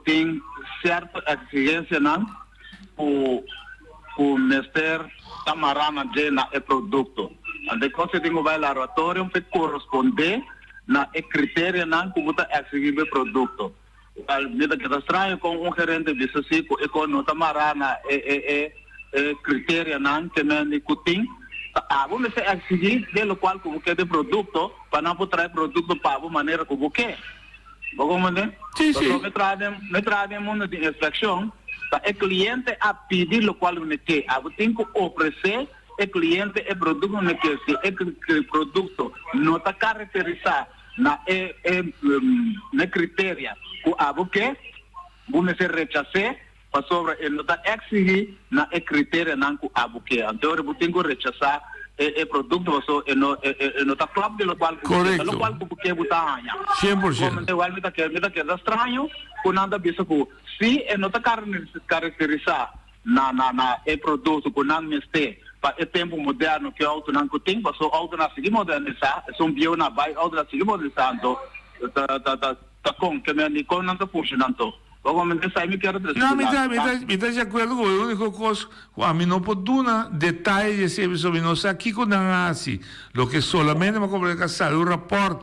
tem certa exigência não o ministério tamarana de na produto. Ande você tem que vai laboratório para corresponder na critério não que você exigir o produto. Almida que está estranho com gerente de serviço e não tamarana critério não que nem cutim. Vamos exigir pelo qual que você de produto para não trazer produto para a maneira que você quer. Vamos entender? Sim, sim. Me trazem mundo de inspeção, o cliente a pedir o qual ele quer. Tem que oferecer o cliente o produto que quer. Se o produto não está caracterizado na critério que você quer, vamos rechaçar para sobre ele não está exigir na critério não que você quer. Então, você tem que rechazar o produto você não está claro pelo qual porque botar anha 100%. Igual me está estranho quando anda bisa que se não está caracterizar na produto que não meste para o tempo moderno que o auto não tem, porque o auto não se modernizar, são bio na bai auto não se modernizando, tá com que me não está funcionando. Não, me está de acordo com a única coisa, a mim não pode dar detalhes sobre nós aqui com a assim, o que solamente uma comunicação, o rapport,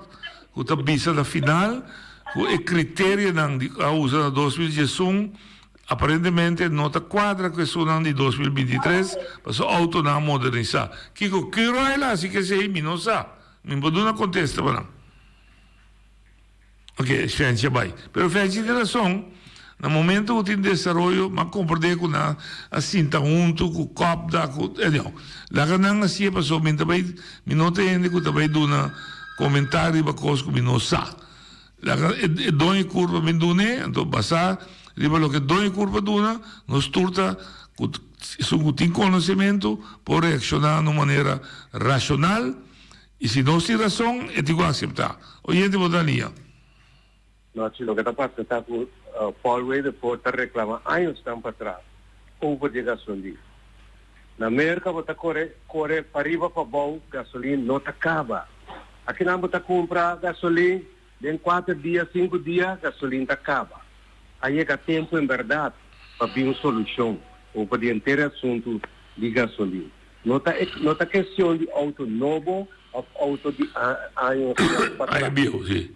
que está vista da final, o critério que usa na 2021, aparentemente não está quadra com isso de 2023, mas o auto não modernizar. Que é lá, assim que se não sabe, me pode dar contesta para não. Ok, French vai. Pero French tem razão. No momento que tem desenvolvimento, mas compreender com a cinta junto, com o copo da, não. Lá que não assim passou, me também não tem que também do na comentário para coisa que não sabe. Lá que dois curva me do né, então passar, riba lo que dois curva do na, nos turta, se tem conhecimento, por reaccionar de uma maneira racional, e se não tem razão, é igual a aceitar. Oyente, botar linha. Lo que está pasando está con Paul Wade porta reclama años están para atrás over de gasolina. Na América você corre para arriba para bom gasolina não te acaba. Aqui não você compra gasolina em 4 dias, 5 dias gasolina te acaba. Aí é tempo em verdade para vir uma solução ou para o inteiro assunto de gasolina. Não tá questão de auto novo ou auto de anos para trás. Aí é bio, sim.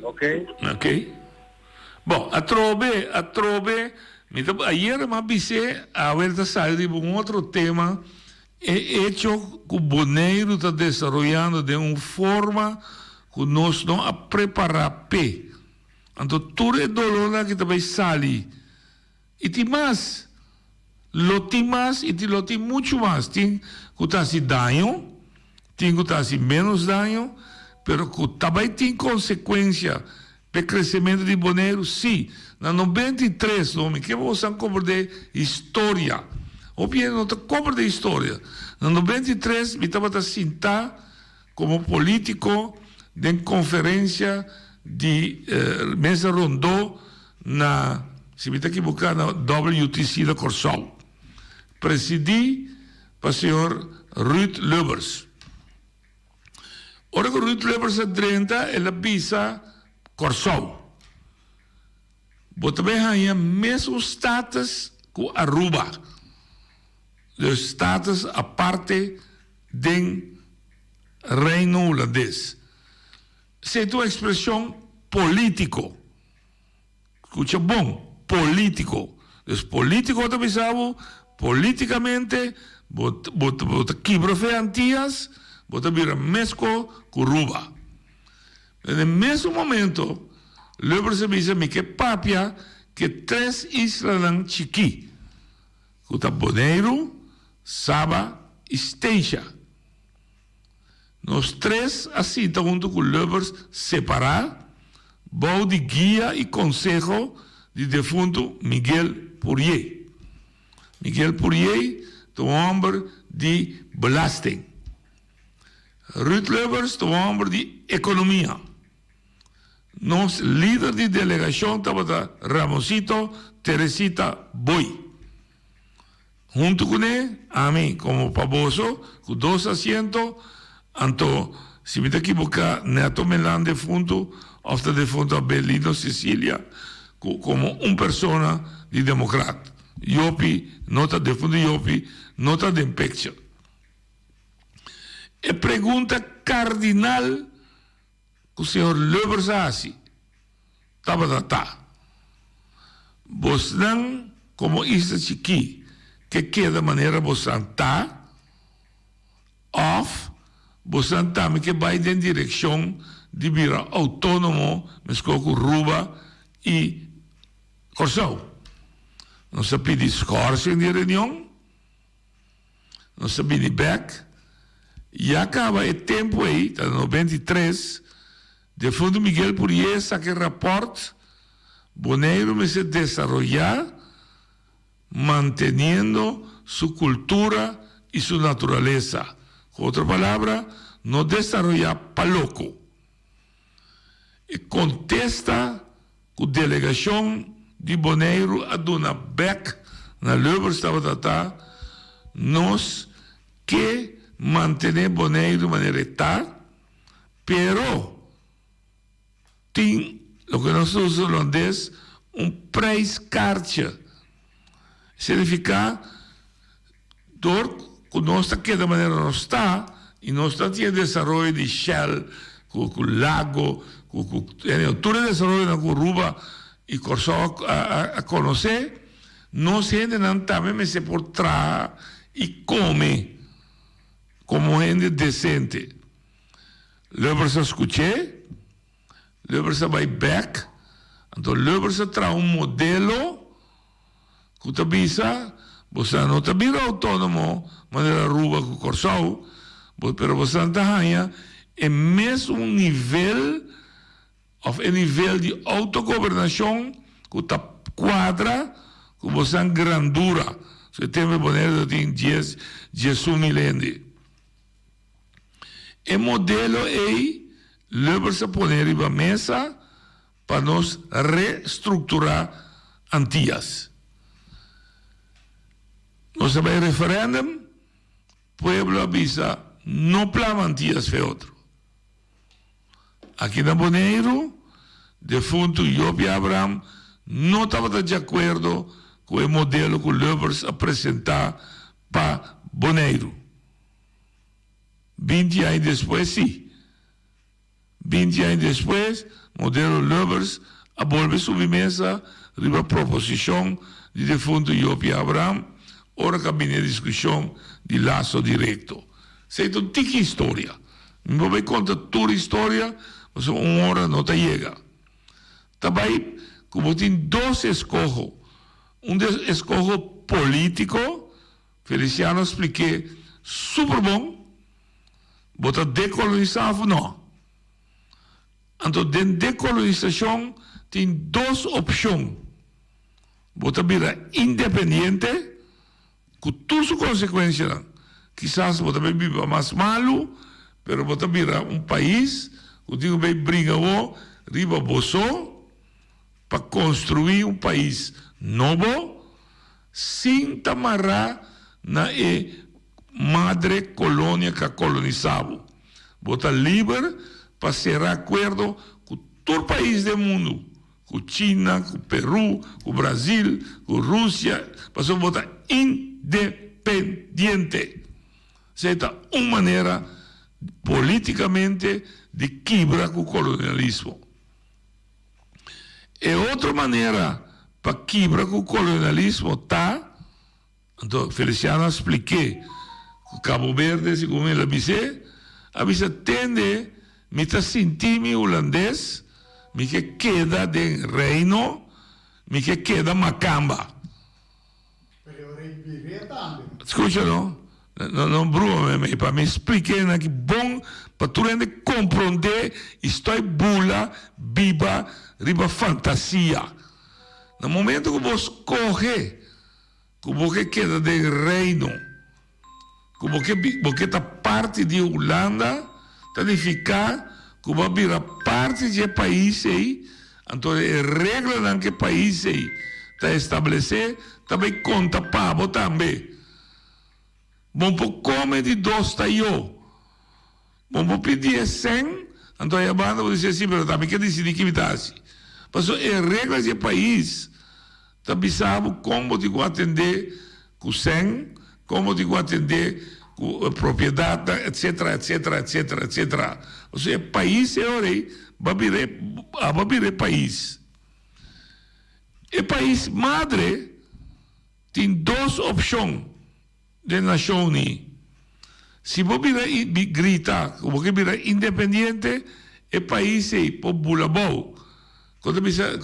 Ok? Ok. Bom, a trobe, ayer me avisé a ver sair de um outro tema, é hecho que o Bonaire está desenvolvendo de uma forma que nós não a preparar pé. Então, tudo é dolor que também sai. E tem mais. Loti mais e tem loti muito mais. Tem que está se dano, tem que está se menos dano, mas que também tem consequência para o crescimento de Bonaire, sim. Na 93, nome, que você cobre de história. Ou bem, não cobre de história. Na 93, eu estava sentado como político em conferência de mesa rondô na, se me está equivocado, na WTC da Corsol. Presidi para o senhor Ruud Lubbers. Ora que Ruud Lubbers é 30, ela visa Corsol. Mas também há mesmo status que Aruba. O status a parte do reino holandês. Se é uma expressão político. Escucha bom, político. Então, político também sabe, politicamente, bota quebra feantias, bota vira mesco com Aruba. No mesmo momento, Lubbers dice que papia que 3 islas nan chiqui. Kuta Bonaire, Saba e Statia. Nós 3 assim, junto com Lubbers, separar, bom de guia e conselho de defunto Miguel Poirier. Miguel Poirier, o homem de belasting. Ruud Lubbers, o homem de economia. Nos líder de delegação estava Ramosito Teresita Boi. Junto com ele, a mim, como Paboso, com 2 assentos, então, se me equivocar, Neto Melan defunto, ou defunto Abelino Sicília, como pessoa de democrata. Iopi, nota defunto Iopi, nota de impeccio. E pergunta cardinal que o senhor Lubbers assim, estava datado. Vos não, como isso aqui, que queda maneira vos está, ou vos está, que vai em direção de virar autônomo, mas com Aruba e Corsol. Não se pede escorça de reunião, não se pede back, e acaba o tempo aí, está no 93, de fundo Miguel Poirier saque rapport, Bonaire me se desarrollar, manteniendo su cultura y su naturaleza. Con otra palabra, no desarrollar pa loco. Y contesta con delegación de Bonaire a dona back na Lubbers estaba tata, nos que mantener Bonaire de manera está, pero tem lo que nós usamos em holandês, prijskaartje. Significa, door que nós está da maneira não está, e nós está tinha desenvolvimento de Shell, com lago, com todo o desenvolvimento na Aruba e Corsol a conhecer, nós gente não também se por trás e come como gente decente. Lubbers escutei, Lubbers vai back, então Lubbers traz modelo que te avisa, você não está bem autônomo, maneira Aruba com Corsol, mas você não está é mesmo nível, of nível de autogovernação que está quadra, que você tem grandura. Você tem que poner em 10 milênios. O modelo é Lubbers a poner em mesa para nos reestruturar Antillas. Nós vai referendum, pueblo avisa, não plama Antillas foi outro. Aqui na Bonaire, defunto Iopi Abraham não estava de acordo com o modelo que o Lubbers apresentar para Bonaire. 20 anos depois, sim. 20 anos depois, o modelo Lubbers a volver sobremesa riba proposição de defunto Iopi Abraham, ora cabine discussão de laço direto. Sei um tique história. Me vou contar toda a história, mas uma hora não chega. Também, como tem dois escolhos, escolho político, Feliciano expliquei, super bom, bota decolonizar ou não. Então, dentro da decolonização, tem duas opções. Bota vira independente, com todas as consequências. Quizás bota viva mais malo, pero bota vira país, que digo bem briga riba boso, para construir país novo, sem tamarrar na madre colônia que colonizava. Bota livre para ser acordo com todo o país do mundo, com China, com Peru, com Brasil, com Rússia, para botar independente. Seja uma maneira politicamente de quebrar com o colonialismo. E outra maneira para quebrar com o colonialismo está, então Feliciano expliquei, Cabo Verde, segundo ele disse, tende me está sentindo holandês, me que queda de reino, me que queda macamba. Escucha, não? Não bruma, para me explicar que bom, para tu compreender, estou bula, biba, riba fantasia. No momento que você corre, que você queda de reino, que você está parte de Holanda, significa que vai virar parte de país aí, então a regra naquele país aí está estabelecida, também conta para também. Vamos comer de dois taio, vamos pedir 100, então a banda vai dizer assim, mas também quer decidir que me-se. Mas a regra de país, também sabe como de atender com 100, como de atender propriedade, etc, etc, etc, etc. Ou seja, país é orei, vai virar país. E país madre tem duas opções de nação. Se você grita, você vira independente, é país é por bulabou. Quando você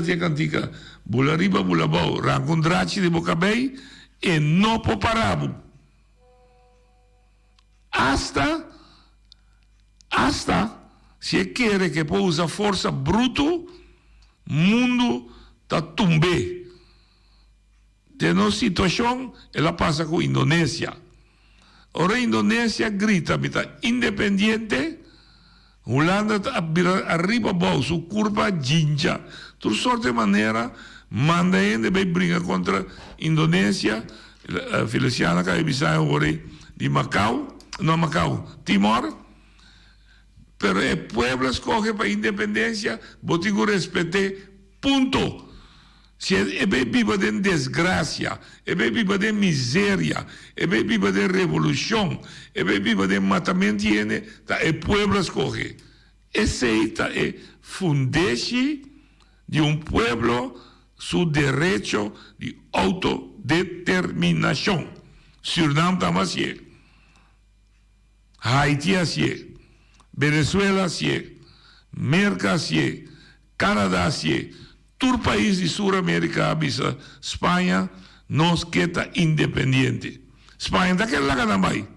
tinha cantica, bulariba, bulabou, rancondrate de bocabei, e não por parabo. Hasta se quer que pode usar força bruto, mundo está tumbe. De nossa situação, ela passa com a Indonésia. Ora, a Indonésia grita, está independente, Holanda está arriba, su curva, jinja. Toda sorte de maneira, manda ainda bem briga contra a Indonésia, a Feliciana, que é de Macau, não Macau, Timor, pero o povo escolhe para a independência, botigo respeite, ponto. Se é bem viva de desgraça, é bem viva de miséria, é bem viva de revolução, é bem viva de matamento, o povo escolhe. Esse é fundeste de povo, seu direito de autodeterminação. Suriname também assim. Haiti assim, Venezuela assim, América assim, Canadá assim, todo país de Sul-América, avisa, Espanha, nós queda independente. Espanha está que lá também.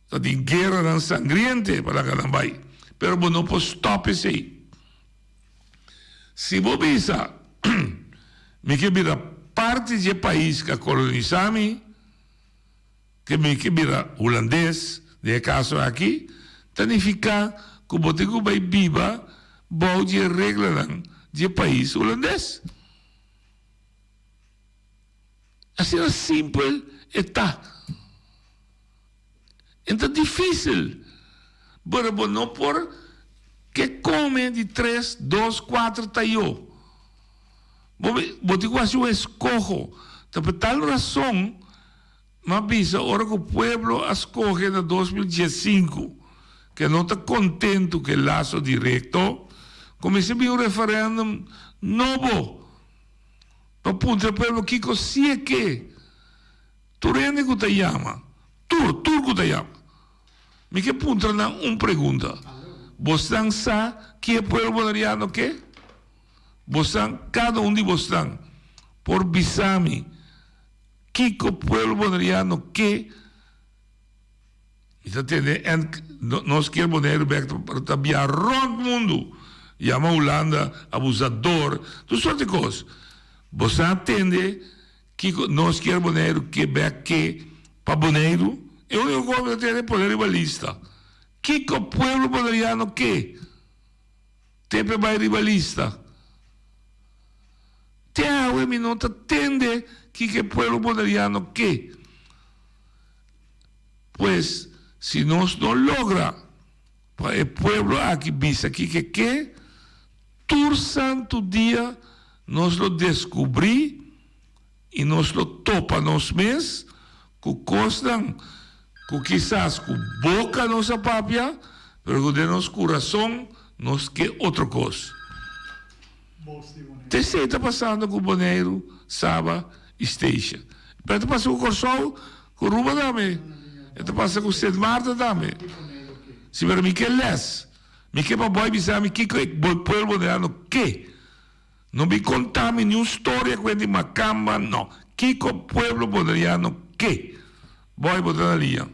Está de guerra sangriente para lá também. Pero não pode stop isso aí. Se você pensa, me que vira parte do país que colonizamos, que me que vira holandês, de caso aqui, significa que você vai viva, bom de regra de país holandês. Assim é simples, está. Então é difícil. Mas não por que come de 3, 2, 4 taio. Você quase um escorro. Então, por tal razão, mas visa, hora que o povo escolhe em 2015, que não está contente com o laço direto, come se vi un referendum novo, per punto per chi così è che, tu rendi che ti chiama, tu che ti chiama, mi che punto una pregunta, vostan sa chi è pueblo bonariano che? Vostan, cada uno di vostan, por bisami, chi è pueblo bonariano che? En nós queremos poner para viajar rond mundo. Llama Holanda abusador, tu sorte coisas. Você entende que nós queremos poner que que para boneiro, e o único que tem é poder rivalista. Que o povo bonariano que sempre vai rivalista. Te a minuto entende que o povo bonariano que pues si nos no logra para el pueblo aquí visa aquí que todo santo día nos lo descubrí y nos lo topa nos mes que costan que quizás con boca nos apapia pero de nos corazón nos que otra cosa te se está pasando con Boneiro, Saba y Steixa pero te pasa con Corsol con Ruba dame это passa com o Sede Marta também. Se ver Miquel Les, Miquel para boy bisami que o povo moderno que não me contame nenhuma história com ele macamba não. Que o povo moderno que boy botaria.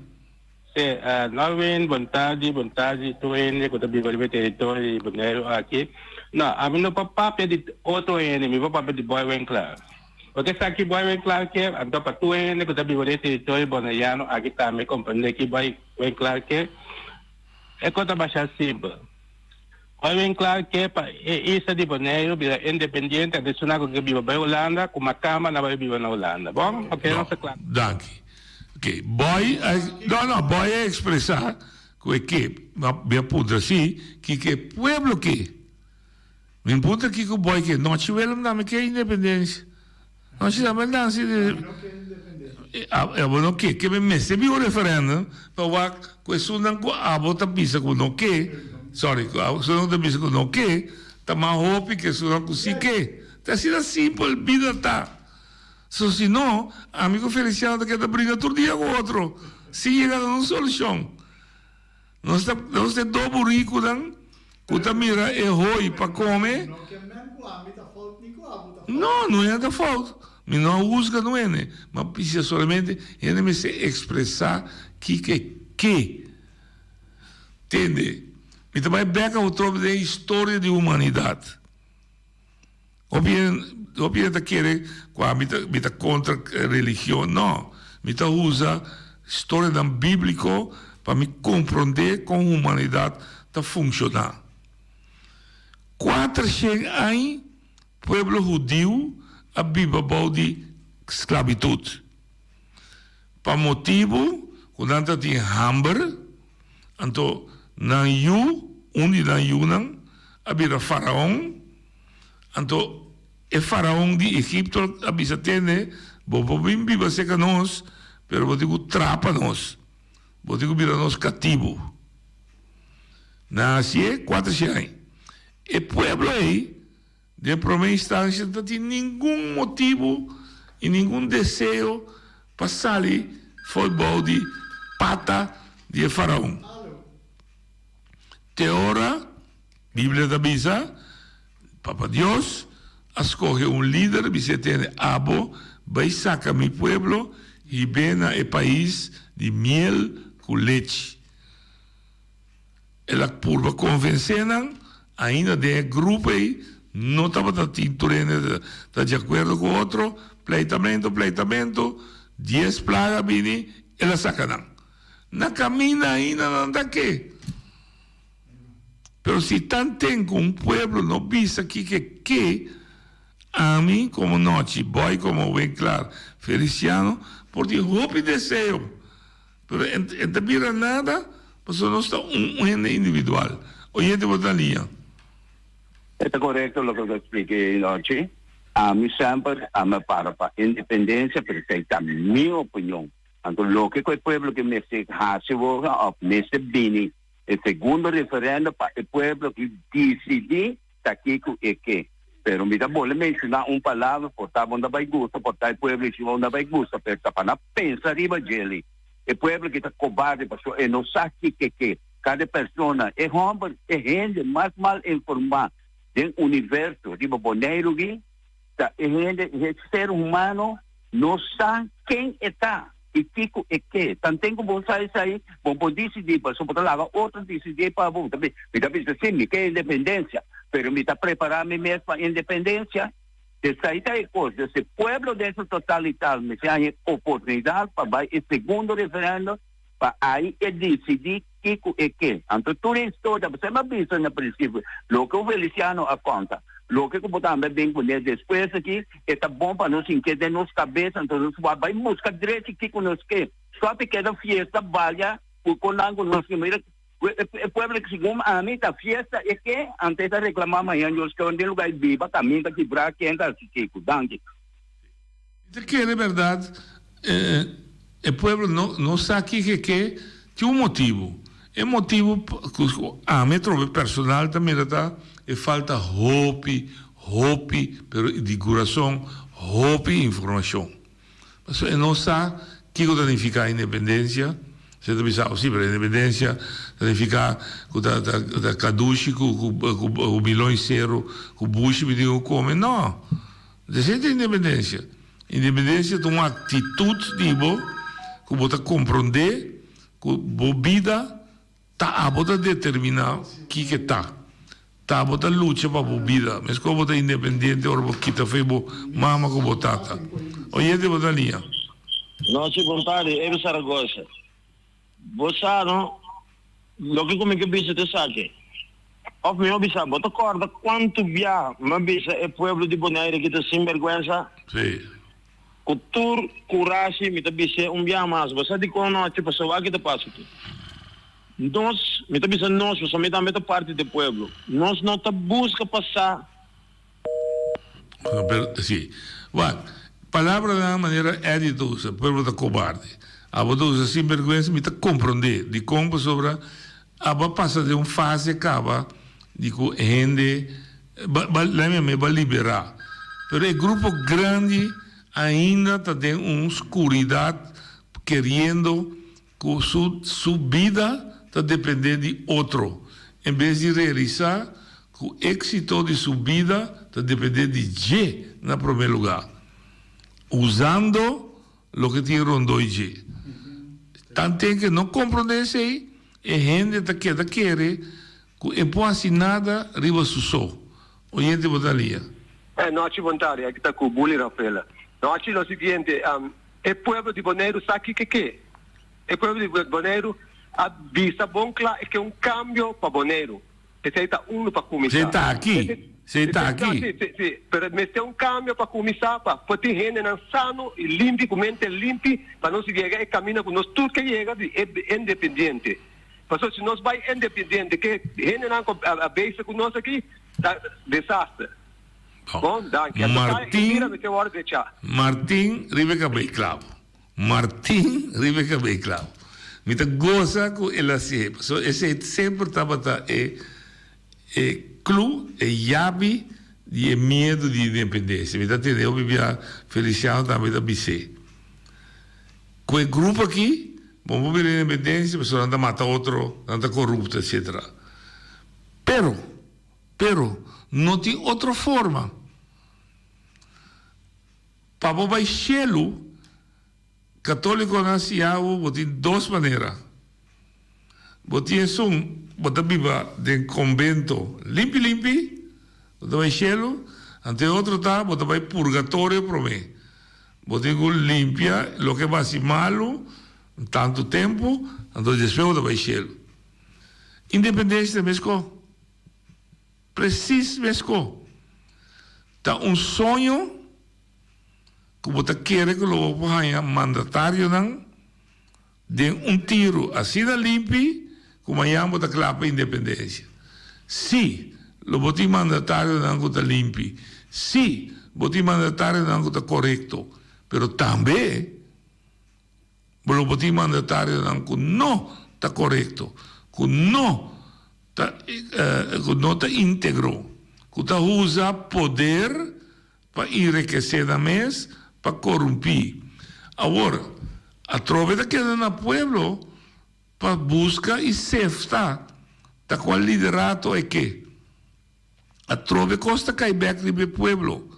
Se não vem vontade, tu vem quando vive no território boneiro aqui. Não, a mim não papel de outro enemy, papel de boy vem claro. Porque sa aqui boy bem claro que então para tu ainda que também você território bonaiano aqui também compreender que boy bem claro que é coisa bastante simples. Boy bem claro que para isso de boneiro vira independente adicional que vive na Holanda com uma cama na vai viver na Holanda. Bom, ok, não se claro. Danke. Ok, boy, não, boy é expressar que me apunta assim que pueblo que me apunta que o boy que não tiver nada que é independência. Non ci siamo andati a che mi messe più referendum per questo non ha votato bisa con non che sorry sono da bisa con non che ma hopi che sono così che ta si da simple vida ta so si no amico Feliciano che da brinca tur dia con otro si llega a una solución non sta dopo rico dan kuta mira e hoi pa come no non è da fault mi non usa não é, mas precisa solamente ele me se expressar que entende? Me também beca o tropo da história da humanidade. Obviamente tá querer me tá contra a religião, não. Me tá usa história da bíblico para me compreender como a humanidade tá funcionar. 400 anos povo judeu a Bíblia de esclavitud. Para motivo, quando tinha hambre, então, onde na Yunan, havia faraó, então, o faraó de Egipto, havia tene, bobo bim biba seca nós, pero vou digo trapa nós, vou digo vira nós cativo. Nasce 400 anos. E pueblo aí, de primeira instância, não tinha nenhum motivo e nenhum desejo para sair fora de pata de faraó. Teora, Bíblia da Bisa, Papa Deus, escolhe líder, você tem abo, vai sacar meu pueblo e vem a país de miel com leite. Ela por convencendo, ainda de grupo aí, não estava de acordo com o outro, pleitamento, 10 plagas vini, ela sacanam. Na caminha ainda não está aqui. Pero se tem com um pueblo não visa que a mim, como noite, boy, como bem claro, Feliciano, por de roupa e desejo. Pero não vira nada, mas não está ente individual. Hoje te botaria. È corretto lo che ho spiegato oggi. Mi sempre para independência, perché è mia opinione. Anche lo che quel pueblo che mi si ha messo bene, il secondo referendum per il pueblo che decide taquico e que. Pero me da bola mencionar palavra, portar bom da vai gusta, portar o povo que não vai gusta, pero para não pensar riba dele. O povo que está cobarde, pessoal, e não sabe que cada pessoa é rompe, é gente mais mal informada do universo, riba boneiro que é gente, é ser humano não sabe quem está. E Kiko é que, tanto como você sai, bom decidir para sobre lá, outro decidir para bom também. Me dá vista sim, que é independência, pero me está preparando mesmo para independência. De sair da coisa, esse povo desse totalitário, me tem oportunidade para vai o segundo referendo para aí decidir Kiko é que. Então tudo isso toda, você me avisa no princípio, lo que o Feliciano a conta. Lo que também bem com ele depois aqui, é bom para nós inquietar nossa cabeça, então nós vai buscar direito que conosco que. Só porque da fiesta valha, o colango nós que mira, o povo que segundo a mim da fiesta é que antes de reclamar amanhã, nós que onde lugar viva, caminho que quebrar quem está Kiko, danke. Isso que é verdade, o povo não sabe que tem um motivo. É motivo a mim trovo personal também está e falta hope, pero de coração, hope e informação. Mas não sabe que significa a independência. Você deve saber, sim, pero a independência significa que da caduce, com o bilhão zero, com o Bush me digo como. Não, isso é independência. Independência é uma atitude, digo, que você compreender, que a vida está a determinar o que está. Está a luta para a vida. Mas como você é independente, ora você quita febo, mama com botata. Olha, de botar linha. Nossa vontade, é o Saragossa. Você não, lo que como que bisa te saque. Of me obisa, bota corda quanto via, mas bisa é povo de Bonaire que está sem vergonha. Sim. Cultura, coragem, me tá bisa via mais. Você de como tipo só aqui te passa aqui. Nós, me tá bisa nós, você me dá meta parte do povo. Nós não tá busca passar. Sim. Well, palavra da maneira é de tudo, o povo está cobarde. A bodosa sem vergonha me está compreender de como sobre a passa de uma fase acaba de que a gente vai liberar. Mas o grupo grande ainda está em uma escuridade querendo que sua vida está dependendo de outro. Em vez de realizar que o êxito de sua vida está dependendo de G na primeiro lugar. Usando o que tinha rondou G. Tanto que não compreende isso aí, a gente que quer que não pode nada riba sussou. O gente botaria. Não ci vontade, é que está com o bullying, Rafaela. Não ci o seguinte, o povo de Bonaire sabe o que é. O povo de Bonaire a vista bom claro é que é um cambio para Bonaire. Esse está para começar. Você está aqui? Você está aqui? Sim. Mas tem um cambio para começar, para ter gente sano e limpo, com mente limpa, para não se chegar e caminhar com nós, tudo que chega é independente. Porque se nós vai independente, que gente não abeça com nós aqui, tá desastre. Bom, danke. Martin Ribeca Beiclavo. Martin Ribeca Beiclavo. Me tá goza com ele assim. Esse sempre estava clube e chave de medo de independência. Me está entendendo? Eu vivia Feliciano também da BC. Com o grupo aqui, vamos ver a independência, a pessoa anda a matar outro, anda corrupta, etc. Pero, não tem outra forma. Para o baixelo, católico nascido, tem duas maneiras. Você viva de convento limpi, você vai cielo, ante outro tá, você vai purgatório para mim. Você limpia o que vai ser malo, tanto tempo, então depois você vai cielo. Independência mesmo, preciso mesmo. Tá sonho que você quer que o mandatário não dê tiro assim da limpi, como chama da clapa independência. Sim, o botim mandatário não está limpo. Sim, o botim mandatário não está correto. Mas também, o botim mandatário não está correto. Que não está íntegro. que está usando poder para enriquecer a mês, para corromper. Agora, a trova está quedando no pueblo para buscar e sefta. Da qual liderato é que? A trova costa cai back do pueblo.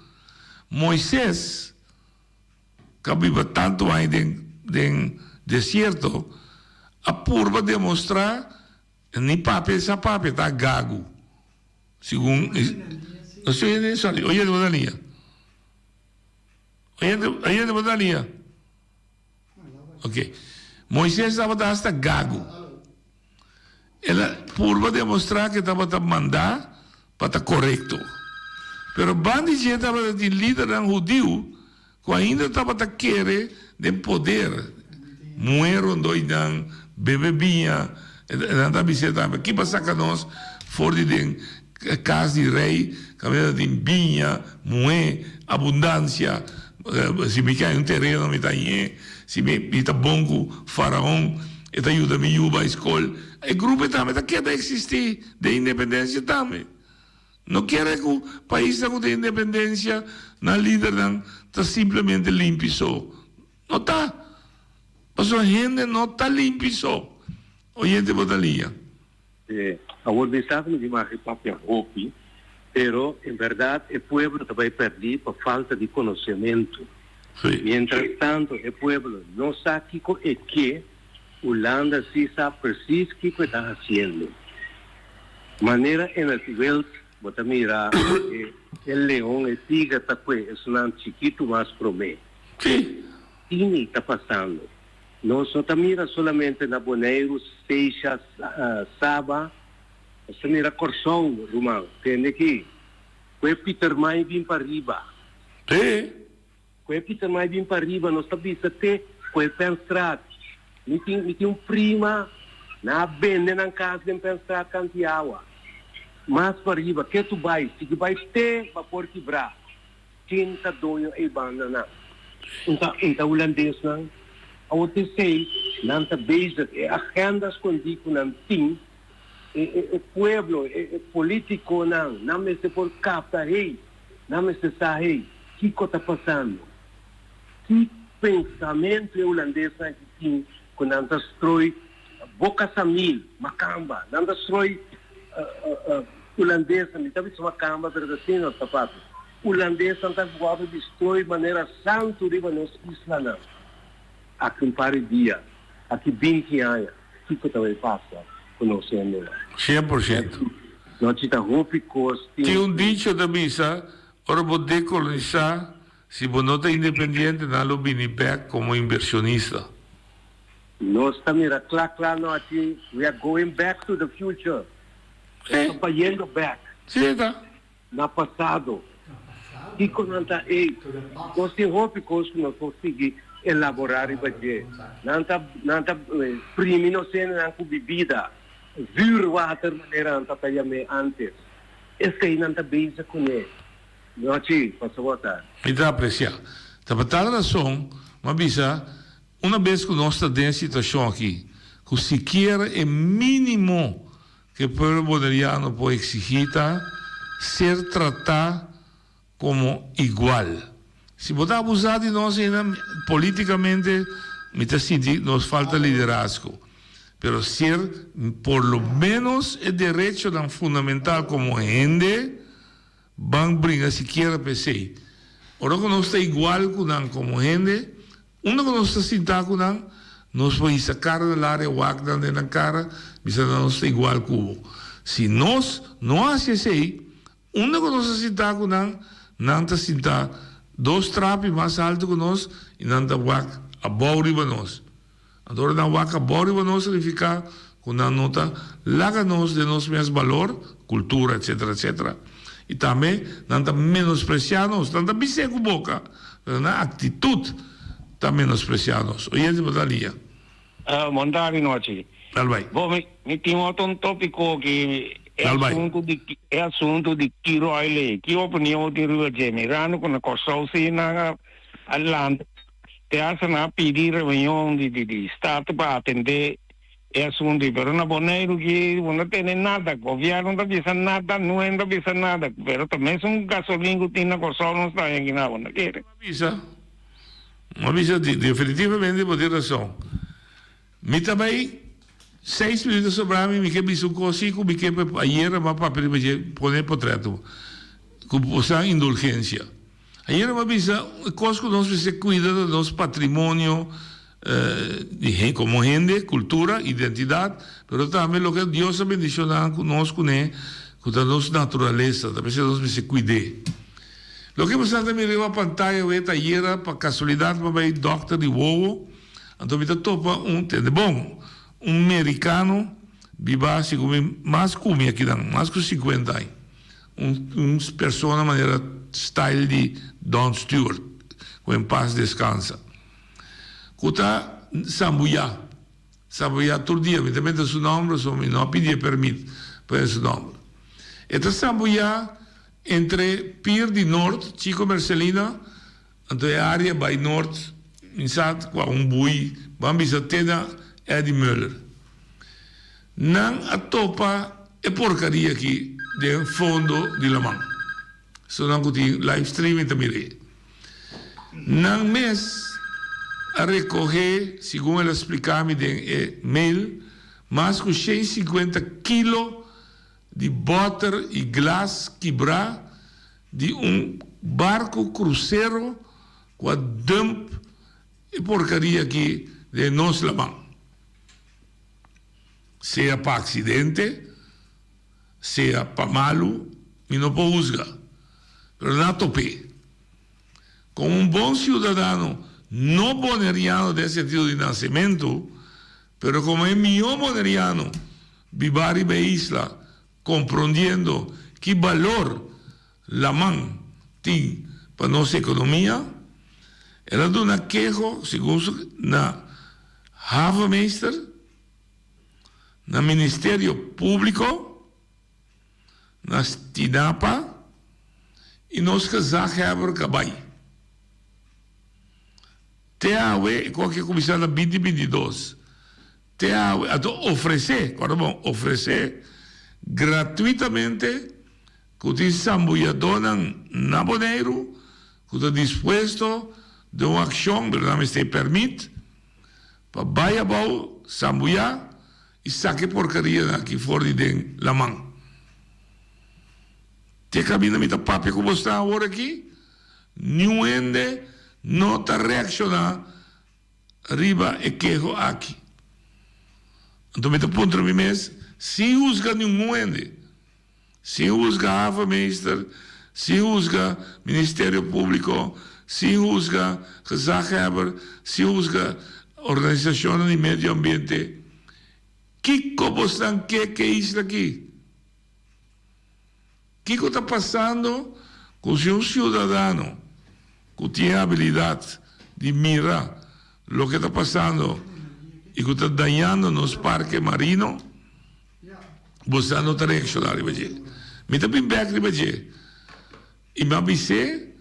Moisés, que vive tanto aí no deserto, a purba demonstrar nem papel essa papel, está gago. Segundo, não sei nem só, olha de bodalinha. Olha de bodalinha. Ok. Moisés estava hasta gago. Ela purba demonstrar que estava a mandar para estar correto. Pero bandi gente estava de líder judeu, que ainda estava a querer de poder. Mueram doidão, bebebinha, nada biceta. Que passa com nós, fora de casa de rei, caminhada de vinha, moé, abundância. Se me cai um terreno, me está aí. Se me está bom, faraó, está ajuda me a escola. O grupo também quer existir de independência também. Não quer que o país de independência na líder está simplesmente limpo só. Não está. Mas a gente não está limpo só. A gente bota ali. Agora, pensava de uma papel roupa, pero, em verdade, o povo também perdido por falta de conhecimento. Mientras tanto, o povo não sabe o que Holanda sí sabe preciso qué está haciendo. Manera en la que vos mira, el león, el tigre, es un chiquito más promé. Sí. ¿Qué está pasando? No mira solamente na Boneiros, Seixas, Saba, você mira Corsão, Romão, entende que? Foi Peter May vim para arriba. Sí. Foi Peter May vim para arriba, nós sabemos até, foi Penstraat. Me tinha prima na venda na casa de pensar cantiawa. Mas para arriba, que tu vai? Se tu vai ter para por quebrar, tinta doio e banda na. Então holandês não. A outra sei, não está basic, agendas contigo não tem, o pueblo, o político não me se por capta rei, não me se sabe o que está passando. Que pensamento holandês não tem? Quando não destrói Boca Samil, Macamba, não destrói holandesa, me talvez Macamba, mas assim não está fácil. Holandesa não está voando destrói de maneira santo riba nos islas. Aqui um par de dias, aqui 20 anos, o que também passa conhecendo? 100%. Não te roupa costa. Tem dicho da missa, ora vou decolonizar, se você não está independente, não lo vini back como inversionista. Nós estamos claro, aqui, we are going back to the future. Estamos indo back. Sim, tá. No passado. E quando não está aí, nós temos roupa costa, nós conseguimos elaborar e fazer. Não está primo, não sei, não com bebida. Vuurwater, maneira, não está antes. Esse aí não está bem com ele. Não, tio, posso votar. Então, apreciar. Tá para tal razão, uma bisa, uma vez que nós estamos nessa situação aqui, que sequer é mínimo que o povo boliviano pode exigir ser tratado como igual. Se você abusar de nós politicamente, me está sentindo, nos falta liderazgo. Pero ser, por lo menos, el derecho tan fundamental como gente, van a brincar siquiera PC. Ahora que no está igual como gente, uno que no está sentado con él, nos puede sacar del área WACDAN de la cara, dice no está igual cubo. Si nos no hace así, uno que no está sentado con él, no está sentado 2 trapos más alto que nós e não está WAC a borriba nós. Agora na WAC a borriba nós significa que não nota laga nós de nós mesmo valor, cultura, etc, etc. E também não está menospreciando nós, não está bem com boca, na atitude está menospreciando nós. Oye, Batalia. Mondari noite. Alvai. Bom, me tem outro tópico que é assunto de Kiroile, que opinião de Rio General, quando construção na Atlanta, te hacen a pedir reunião de Estado para atender é assunto, pero na Bonaire que não tem nada, governo não bisa nada, não bisa nada, pero também são gasolina que tem na console não está aqui na Bonaire. Uma visa definitivamente por ter razão. Me também 6 minutos sobre mim, me que bisu cosico, me que ayer va para poner portreto, com essa indulgência. Ayer va bisa cosco nós se cuida do nosso patrimônio como gente, cultura, identidade, pero também o que Deus ha bendicionado conosco, né, com a nossa natureza, também se cuide. Lo que você também viu a pantalla, ayer, para casualidade, para Dr. de Wowo, então me topa bom, americano, viva mais como aqui, mais que 50 anos, persona maneira style de Don Stewart, com em paz descansa. Kuta Sambuya todo dia, me também tem seu nome, só me não pedir permite para esse nome. Esta Sambuya entre Pier de Norte, Chico Marcelina, então é a área by Norte, insat com um bui, vamos tena Eddie Muller. Não a topa é porcaria aqui de fundo de Lamang. Só não tem live streaming também. Não mês a recorrer, segundo ela explicava-me de mail, mais que 150 quilos de butter e glass quebrar de barco cruzeiro com a dump e porcaria aqui de nós Lamang. Seja para acidente, seja para malo, e não pode usar. Mas não topé. Como bom cidadão, não boneriano de sentido de nascimento, pero como é meu boneriano, vivar em isla, compreendendo que valor Lamang tem para nossa economia, ela dá uma queixa, segundo na Havenmeester, no Ministério Público, na Tinapa e nos Kazakheber Kabay. TAW, qualquer comissão na 2022, TAW, oferecer, oferecer gratuitamente, que o Sambuiadona na Bonaire, que está disposto de uma ação, verdade, se permite, para Baiabau, Sambuia, e saque porcaria aqui fora de Lamang. Te caminha me papi como está agora aqui, nenhum ende não está reaccionando riba e queijo aqui. Então me ponto no mês, se usa nenhum ende, se usa Havenmeester, se usa Ministério Público, se usa Gezagheber, se usa Organização de Meio Ambiente. Que como estão que é isso aqui? O que está passando com um cidadão que tem a habilidade de mirar o que está passando e que está danhando nos parques marinos? Você não está reaccionando, me está bem back, e me avise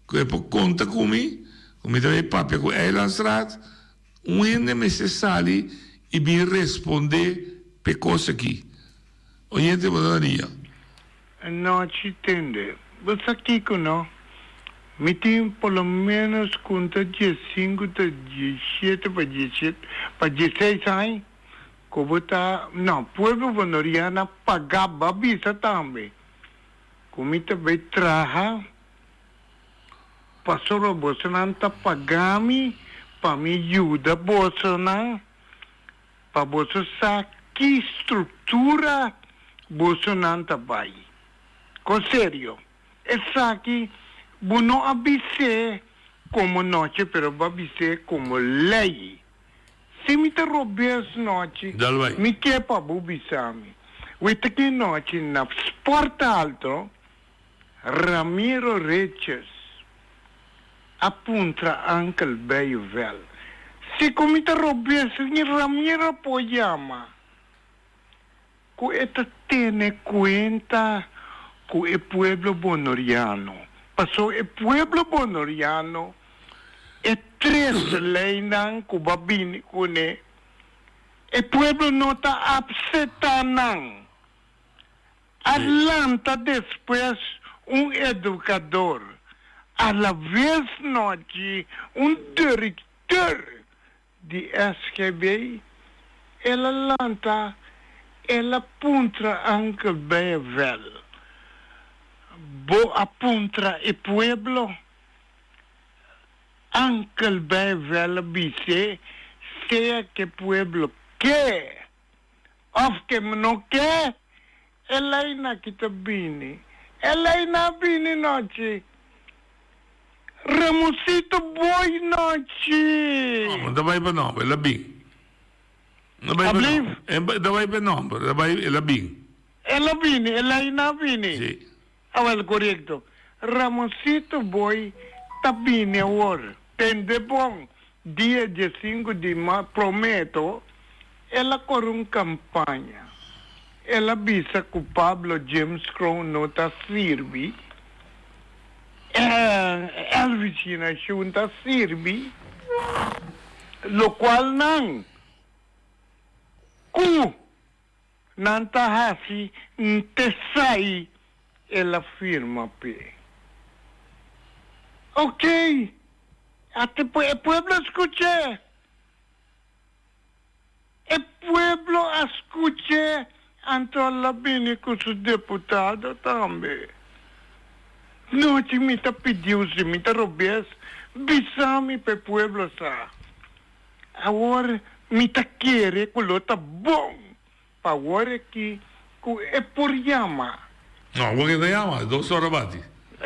que é por conta comigo, como está bem papi com Eilandstraat, ende me se sali e me responder per cosa aqui. Oyente, bonaria. Não te entende. Você aqui, não? Me tem pelo menos conta de 5, de 17, para 16 anos. Como está, não, povo bonoriano pagava visa também. Como está bem traja, passou a Bolsonaro está pagando para me ajudar Bolsonaro, para você saber que estrutura Bolsonaro está vai. Com sério, essa aqui, não avise como noite, pero avise como lei. Se me interromper essa noite, me quer para bubisami. Oita que noite, na Sport Alto, Ramiro Reches apunta Uncle Bayvel. Se como interromper, se Ramiro apoiama, que esta tiene cuenta com o pueblo bonoriano. Passou o pueblo bonoriano e 3 leinan ku babini kune El pueblo no está upsetanang. Atlanta después un educador. A la vez noche un director de SGB. El Atlanta, el apunta Uncle Bevel. Bo apunta el pueblo. Uncle Bevel dice, sea que pueblo que, of que no que, Elena kita bini. Elena bini noche. Ramusito boy noche. No, dat wij benoemen, la bing. Dat wij benoemen, dat wij la bing. Ela bini, Elena bini. Sì. Well, correcto. Ramusito boy tabini agora. Tende bom. Dia 5 de maio, prometo, ela corre uma campanha. Ela visa que o Pablo James Crow não está sirvi. Elvis não está sirvi. Lo qual não. Não está assim, não te sai. Ela firma pe. Ok. Hasta el pueblo escuché. El pueblo escuché ante la bine con su deputado también. No, si me está pidiendo, si me está robes, bisami pe pueblo sa. Ahora me está quiere con lo está bon. Pa ahora que es por llama. No, ¿por qué te llama? 2 horas bati.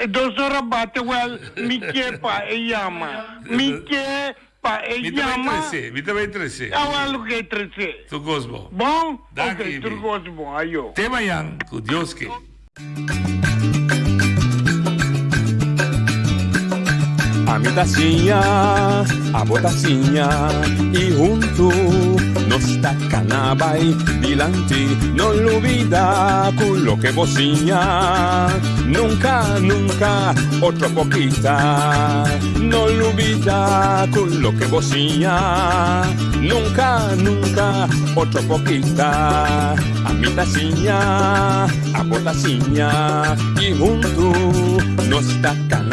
2 horas bate, well, mi che pa e llama. Mi che pa e llama. Mi te vai 13. Ah, well, che 13. Tu gosbo. Bom? Daqui, Ok, tu gosbo, ayo. Tema yang, ku Dios que. A mi tacinha, a botacinha e junto nos tacanabay dilanti, no olvida con lo que bocinha. Nunca, nunca, otro poquita, no olvida con lo que bocinha. Nunca, nunca, otro poquita. A mi tacinha, a botacinha e junto nos tacanabay.